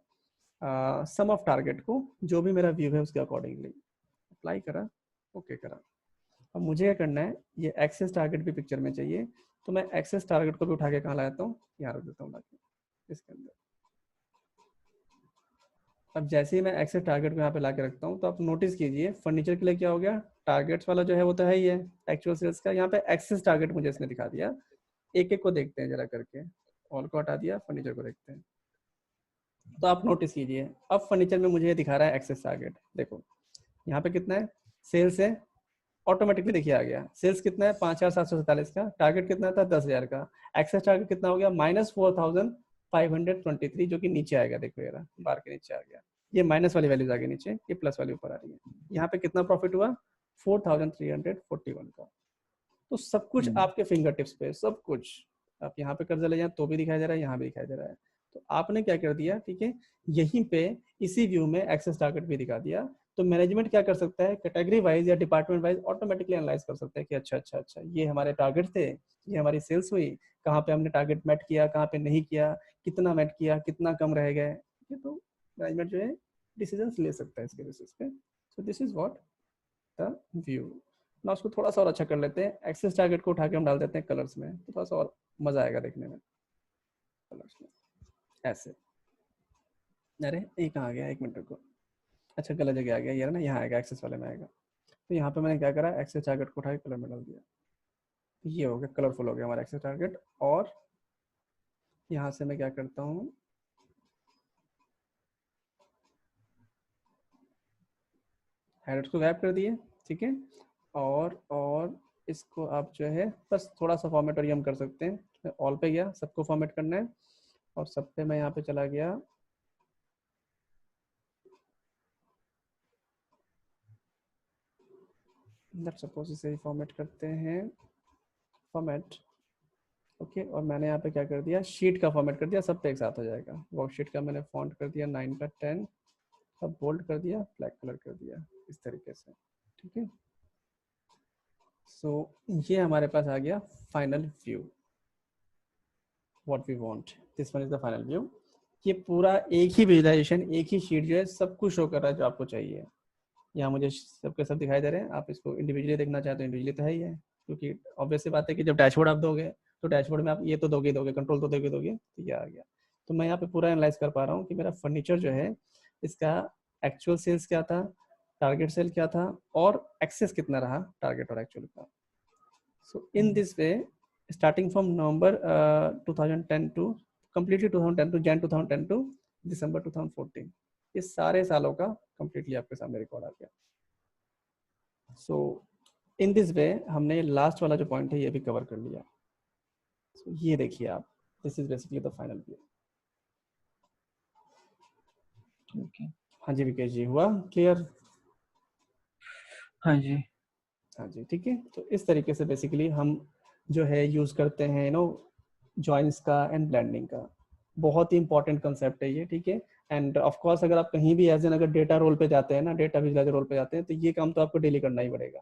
सम ऑफ टारगेट को, जो भी मेरा व्यू है उसके अकॉर्डिंगली। अप्लाई करा, ओके करा। अब मुझे क्या करना है, ये एक्सेस टारगेट भी पिक्चर में चाहिए, तो मैं एक्सेस टारगेट को भी उठा के कहाँ लाता हूँ, यहाँ रख देता हूँ लाके इसके अंदर। अब जैसे ही मैं एक्सेस टारगेट को यहाँ पे लाके रखता हूँ तो आप नोटिस कीजिए फर्नीचर के लिए क्या हो गया, टारगेट्स वाला जो है वो तो है ही है एक्चुअल सेल्स का, यहाँ पे एक्सेस टारगेट मुझे इसने दिखा दिया। एक एक को देखते हैं जरा करके, ऑल को हटा दिया, फर्नीचर को देखते हैं। तो आप नोटिस कीजिए अब फर्नीचर में मुझे दिखा रहा है एक्सेस टारगेट, देखो यहाँ पे कितना है, सेल्स है, ऑटोमेटिकली देखिए आ गया, सेल्स कितना है 5,747 का, टारगेट कितना था 10,000 का, एक्सेस टारगेट कितना हो गया -4,523, जो कि नीचे आएगा, देखो ये बार के नीचे आ गया, ये माइनस वाली वैल्यूज आ गई नीचे, ये प्लस वाली ऊपर आ रही है। यहाँ पे कितना प्रॉफिट हुआ 4341 का। तो सब कुछ आपके फिंगर टिप्स पे, सब कुछ। आप यहाँ पे कर्जा ले जाए तो भी दिखाई दे रहा है, यहाँ भी दिखाई दे रहा है। तो आपने क्या कर दिया, ठीक है, यहीं पे इसी व्यू में एक्सेस टारगेट भी दिखा दिया। तो मैनेजमेंट क्या कर सकता है, कैटेगरी वाइज या डिपार्टमेंट वाइज ऑटोमेटिकली एनालाइज कर सकता है कि अच्छा ये हमारे टारगेट थे, ये हमारी सेल्स हुई, कहाँ पे हमने टारगेट मेट किया, कहाँ पे नहीं किया, कितना मेट किया, कितना कम रह गए। तो मैनेजमेंट जो है डिसीजंस ले सकता है इसके बेसिस पे। सो this is what the view. ना उसको थोड़ा सा और अच्छा कर लेते हैं, एक्सेस टारगेट को उठा के हम डाल देते हैं कलर्स में, तो थोड़ा सा और मजा आएगा देखने में कलर्स में ऐसे। अरे ये कहाँ आ गया, एक मिनट को, अच्छा गलत जगह आ गया यार ना, यहाँ आएगा एक्सेस वाले में आएगा। तो यहाँ पे मैंने क्या करा, एक्सेस टारगेट को उठा के कलर में डाल दिया, ये हो गया, कलरफुल हो गया हमारा एक्सेस टारगेट। और यहाँ से मैं क्या करता हूँ, हेडर्स को गैप कर दिए, ठीक है। और इसको आप जो है बस थोड़ा सा फॉर्मेट और ये हम कर सकते हैं, ऑल पे गया, सबको फॉर्मेट करना है, और सब पे मैं यहाँ पे चला गया, लेट्स सपोज इसे फॉर्मेट करते हैं, फॉर्मेट, ओके। और मैंने यहाँ पे क्या कर दिया, शीट का फॉर्मेट कर दिया, सब पे एक साथ हो जाएगा। वर्कशीट का मैंने फॉन्ट कर दिया 9 का 10, अब बोल्ड कर दिया, ब्लैक कलर कर दिया, इस तरीके से, ठीक है। सो ये हमारे पास आ गया final view, what we want, this one is the final view. ये पूरा एक ही विजुअलाइजेशन, एक ही शीट जो है सब कुछ शो कर रहा है जो आपको चाहिए। यहाँ मुझे सबके सब दिखाई दे रहे हैं, आप इसको इंडिविजुअली देखना चाहते हो इंडिविजुअली तो है ही है, क्योंकि ऑब्वियस सी बात है कि जब डैशबोर्ड आप दोगे तो डैशबोर्ड में आप ये तो दोगे कंट्रोल तो दोगे, तो ये आ गया। तो मैं यहाँ पे पूरा एनालाइज कर पा रहा हूँ कि मेरा फर्नीचर जो है इसका एक्चुअल सेल्स क्या था, टारगेट सेल क्या था, और एक्सेस कितना रहा टारगेट और एक्चुअल का। So in this way, starting from November 2010 to completely 2010 to Jan 2010 to December 2014, ये सारे सालों का कंप्लीटली आपके सामने रिकॉर्ड आ गया। सो इन दिस वे हमने लास्ट वाला जो पॉइंट है ये भी कवर कर लिया। so, ये देखिए आप, this is basically the final view. Okay, हाँ जी विकेश जी, हुआ क्लियर? हाँ जी, हाँ जी, ठीक है। तो इस तरीके से बेसिकली हम जो है यूज करते हैं जॉइंस का एंड ब्लेंडिंग का। बहुत ही इंपॉर्टेंट कंसेप्ट है ये, ठीक है। एंड ऑफ कोर्स अगर आप कहीं भी एज एन अगर डेटा रोल पे जाते हैं ना, डेटा विजुअलाइजर रोल पे जाते हैं, तो ये काम तो आपको डेली करना ही पड़ेगा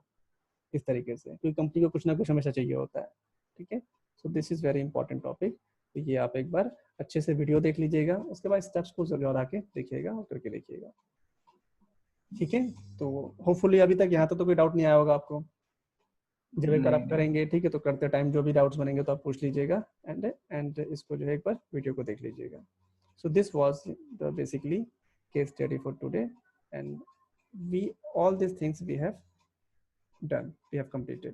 इस तरीके से, क्योंकि कंपनी को कुछ ना कुछ हमेशा चाहिए होता है, ठीक है। सो this is very important topic. तो ये आप एक बार अच्छे से वीडियो देख लीजिएगा, उसके बाद स्टेप्स को जरूर आके देखिएगा और करके देखिएगा, ठीक है। तो होपफुली अभी तक यहाँ तो कोई डाउट नहीं आया होगा आपको। जब एक बार आप करेंगे, ठीक है, तो करते टाइम जो भी डाउट्स बनेंगे तो आप पूछ लीजिएगा, एंड इसको जो है एक बार वीडियो को देख लीजिएगा। So this was the basically case study for today, and we all this things we have done, we have completed.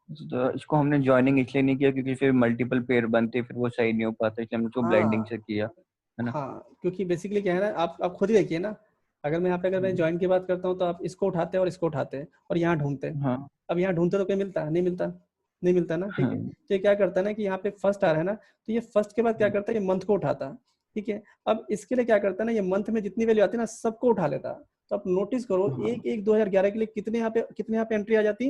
तो इसको हमने ज्वाइनिंग इसलिए नहीं किया क्योंकि फिर मल्टीपल पेयर बनते, फिर वो सही नहीं हो पाता, इसलिए हमने उसको ब्लेंडिंग से किया, है ना। हाँ, क्योंकि बेसिकली क्या है ना, आप खुद ही देखिए ना, अगर मैं यहाँ पे अगर मैं ज्वाइन की बात करता हूँ तो आप इसको उठाते हैं और इसको उठाते हैं और यहाँ ढूंढते हैं। हाँ, अब यहाँ ढूंढते तो कोई मिलता नहीं मिलता, नहीं मिलता ना, ठीक है। हाँ, तो ये क्या करता है ना कि यहाँ पे फर्स्ट आ रहा है ना, तो ये फर्स्ट के बाद क्या करता है, ये मंथ को उठाता, ठीक है। अब इसके लिए क्या करता है ना, ये मंथ में जितनी वैल्यू आती है ना सबको उठा लेता। तो आप नोटिस करो, हाँ, एक एक 2011 के लिए कितने यहाँ पे एंट्री आ जाती,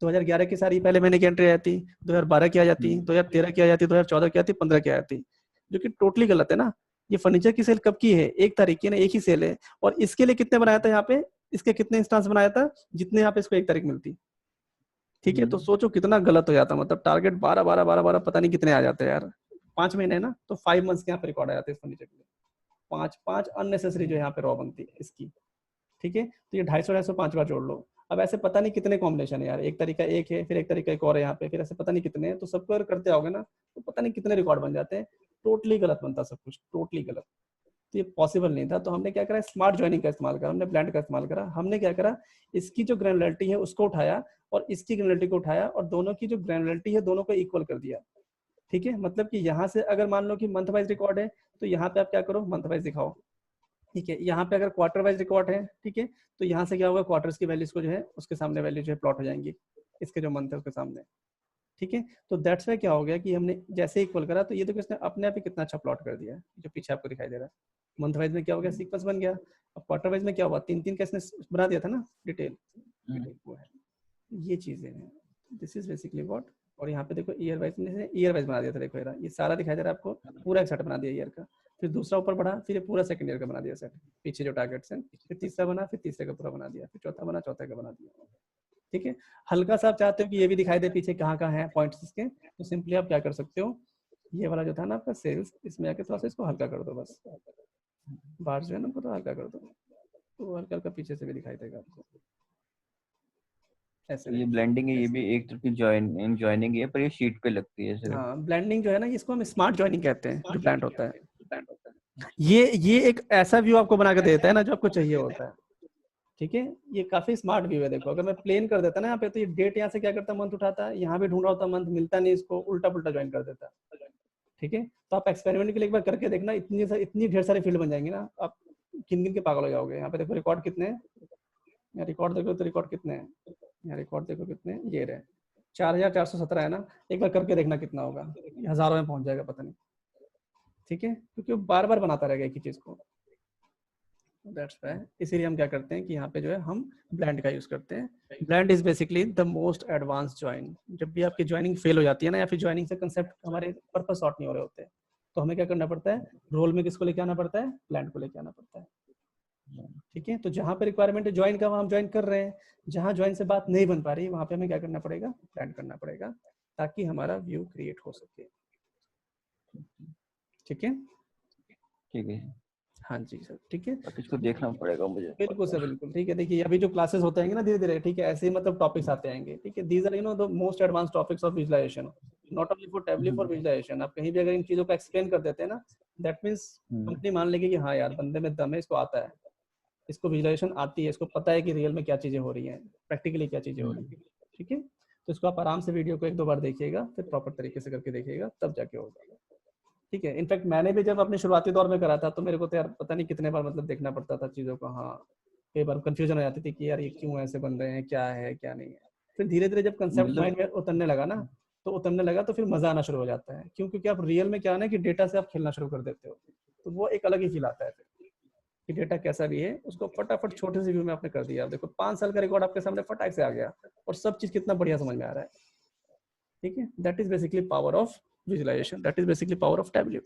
2011 की सारी पहले महीने की एंट्री आ जाती, 2012 की आ जाती, 2013 की आ जाती, 2014 की आती, 15 की आ जाती, जो कि टोटली गलत है ना। ये फर्नीचर की सेल कब की है, 1 तारीख की ना, एक ही सेल है। और इसके लिए कितने बनाया था यहाँ पे, इसके कितने इंस्टांस बनाया था, जितने यहाँ पे इसको 1 तारीख मिलती, ठीक है। तो सोचो कितना गलत हो जाता, मतलब टारगेट 12 पता नहीं कितने आ जाते हैं यार। 5 महीने ना, तो 5 मंथ्स के यहाँ पे रिकॉर्ड आ जाते हैं इस फर्नीचर के लिए। 5 अननेसेसरी जो यहाँ पे रॉ बनती है इसकी, ठीक है। तो ये 250 5 बार जोड़ लो। अब ऐसे पता नहीं कितने कॉम्बिनेशन है यार, 1 तरीका एक है, फिर 1 तरीका एक और है यहाँ पे, फिर ऐसे पता नहीं कितने हैं। तो सबको अगर करते आओगे ना तो पता नहीं कितने रिकॉर्ड बन जाते हैं। टोटली गलत बनता सब कुछ, टोटली गलत। तो ये पॉसिबल नहीं था। तो हमने क्या करा, स्मार्ट ज्वाइनिंग का इस्तेमाल करा, हमने ब्लेंड का इस्तेमाल करा। हमने क्या करा, इसकी जो ग्रैनुलरिटी है उसको उठाया और इसकी ग्रैनुलरिटी को उठाया और दोनों की जो ग्रैनुलरिटी है दोनों को इक्वल कर दिया, ठीक है। मतलब कि यहाँ से अगर मान लो कि मंथ वाइज रिकॉर्ड है तो यहाँ पे आप क्या करो, मंथ वाइज दिखाओ, ठीक है। यहाँ पे अगर क्वार्टर वाइज रिकॉर्ड है, ठीक है, तो यहाँ से क्या होगा, क्वार्टर्स की वैल्यूज को जो है उसके सामने वैल्यू जो है प्लॉट हो जाएंगी, इसके जो मंथ है उसके सामने, ठीक है। तो दैट्स वाई क्या हो गया कि हमने जैसे इक्वल करा तो ये तो किसने अपने आप ही कितना अच्छा प्लॉट कर दिया है, जो पीछे आपको दिखाई दे रहा है। मंथ वाइज में क्या हो गया, सीक्वेंस बन गया। अब क्वार्टर वाइज में क्या हुआ, 3-3 का इसने बना दिया था ना डिटेल, वो है ये चीजें हैं। This is basically what. और यहाँ पे देखो ईयर वाइज में ईयर वाइज बना दिया था, देखो ये सारा दिखाई दे रहा है आपको, पूरा एक सेट बना दिया ईयर का। फिर दूसरा ऊपर बढ़ा, फिर ये पूरा सेकंड ईयर का बना दिया सेट, पीछे जो टारगेट्स हैं। फिर तीसरा बना, फिर तीसरे का पूरा बना दिया, फिर चौथा बना, चौथे का बना दिया। ठीक है। हल्का सा आप चाहते हो कि ये भी दिखाई दे पीछे कहाँ कहाँ है पॉइंट्स इसके, तो सिंपली आप क्या कर सकते हो, ये वाला जो था ना आपका सेल्स, इसमें आके थोड़ा सा इसको हल्का कर दो, बस बाहर जो है ना उनको तो हल्का कर दो, तो हल्का हल्का पीछे से भी दिखाई देगा आपको ऐसे। ये ब्लेंडिंग है, ये भी एक तरह की जॉइनिंग है, पर ये शीट पे लगती है सिर्फ। हाँ, ब्लेंडिंग जो है ना, इसको हम स्मार्ट जॉइनिंग कहते हैं, जो ब्लेंड होता है। ये एक ऐसा व्यू आपको बना के देता है ना जो आपको चाहिए होता है। ठीक है, ये काफी स्मार्ट व्यू है। देखो अगर मैं प्लेन कर देता ना यहाँ पे, तो ये डेट यहाँ से क्या करता है, मंथ उठाता है, यहाँ भी ढूंढ रहा होता मंथ, मिलता नहीं, इसको उल्टा पुल्टा ज्वाइन कर देता है। ठीक है, तो आप एक्सपेरिमेंट के लिए एक बार करके देखना, इतनी ढेर सारी फील्ड बन जाएंगी ना, आप गिन गिन के पागल हो जाओगे। यहाँ पे देखो रिकॉर्ड कितने हैं, यहाँ रिकॉर्ड देखो तो रिकॉर्ड कितने हैं, यहाँ रिकॉर्ड देखो कितने हैं, ये रहे 4417 है ना। एक बार करके देखना कितना होगा, हजारों में पहुंच जाएगा पता नहीं। ठीक है, क्योंकि वो बार बार बनाता रहेगा एक ही चीज को। दैट्स व्हाई इसीलिए हम क्या करते हैं कि यहाँ पे जो है हम ब्लेंड का यूज करते हैं। Blend is basically the most advance join. जब भी आपकी ज्वाइनिंग फेल हो जाती है ना, या फिर ज्वाइनिंग से कंसेप्ट हमारे पर्पस सॉर्ट नहीं हो रहे होते, तो हमें क्या करना पड़ता है, रोल में किसको लेके आना पड़ता है, ब्लेंड को लेके आना पड़ता है। ठीक है, तो जहाँ पे रिक्वायरमेंट है ज्वाइन का, वहाँ हम ज्वाइन कर रहे हैं। जहाँ ज्वाइन से बात नहीं बन पा रही, वहाँ पे हमें क्या करना पड़ेगा, ब्लेंड करना पड़ेगा, ताकि हमारा व्यू क्रिएट हो सके। ठीक है, ठीक है। हाँ जी सर, ठीक है, इसको देखना पड़ेगा मुझे। बिल्कुल सर बिल्कुल। ठीक है, देखिए अभी जो क्लासेस होते हैं ना धीरे धीरे, ठीक है, ऐसे ही मतलब टॉपिक्स आते आएंगे। ठीक है, these are you know the most advance topics of visualization, not only for Tableau for visualization. आप कहीं भी अगर इन चीजों को एक्सप्लेन कर देते हैं ना, दैट मीन्स कंपनी मान लेगी कि हाँ यार बंदे में दम है, इसको आता है, इसको विजुअलाइजेशन आती है, इसको पता है कि रियल में क्या चीजें हो रही हैं, प्रैक्टिकली क्या चीजें हो रही हैं। ठीक है, तो इसको आप आराम से वीडियो को 1-2 बार देखिएगा, फिर प्रॉपर तरीके से करके देखिएगा, तब जाके होगा। ठीक है, इनफैक्ट मैंने भी जब अपने शुरुआती दौर में करा था, तो मेरे को तो यार पता नहीं कितने बार मतलब देखना पड़ता था चीज़ों को। हाँ, कई बार कंफ्यूजन हो जाती थी कि यार ये क्यों ऐसे बन रहे हैं, क्या है क्या नहीं है। फिर धीरे धीरे जब कंसेप्ट माइंड में उतरने लगा ना, तो उतरने लगा तो फिर मजा आना शुरू हो जाता है। क्यों? क्योंकि आप रियल में क्या है ना कि डेटा से आप खेलना शुरू कर देते हो, तो वो एक अलग ही फील आता है फिर कि डेटा कैसा भी है उसको फटाफट छोटे से व्यू में आपने कर दिया। देखो 5 साल का रिकॉर्ड आपके सामने फटाक से आ गया, और सब चीज कितना बढ़िया समझ में आ रहा है। ठीक है, that is basically power of visualisation, that is basically power of tableau.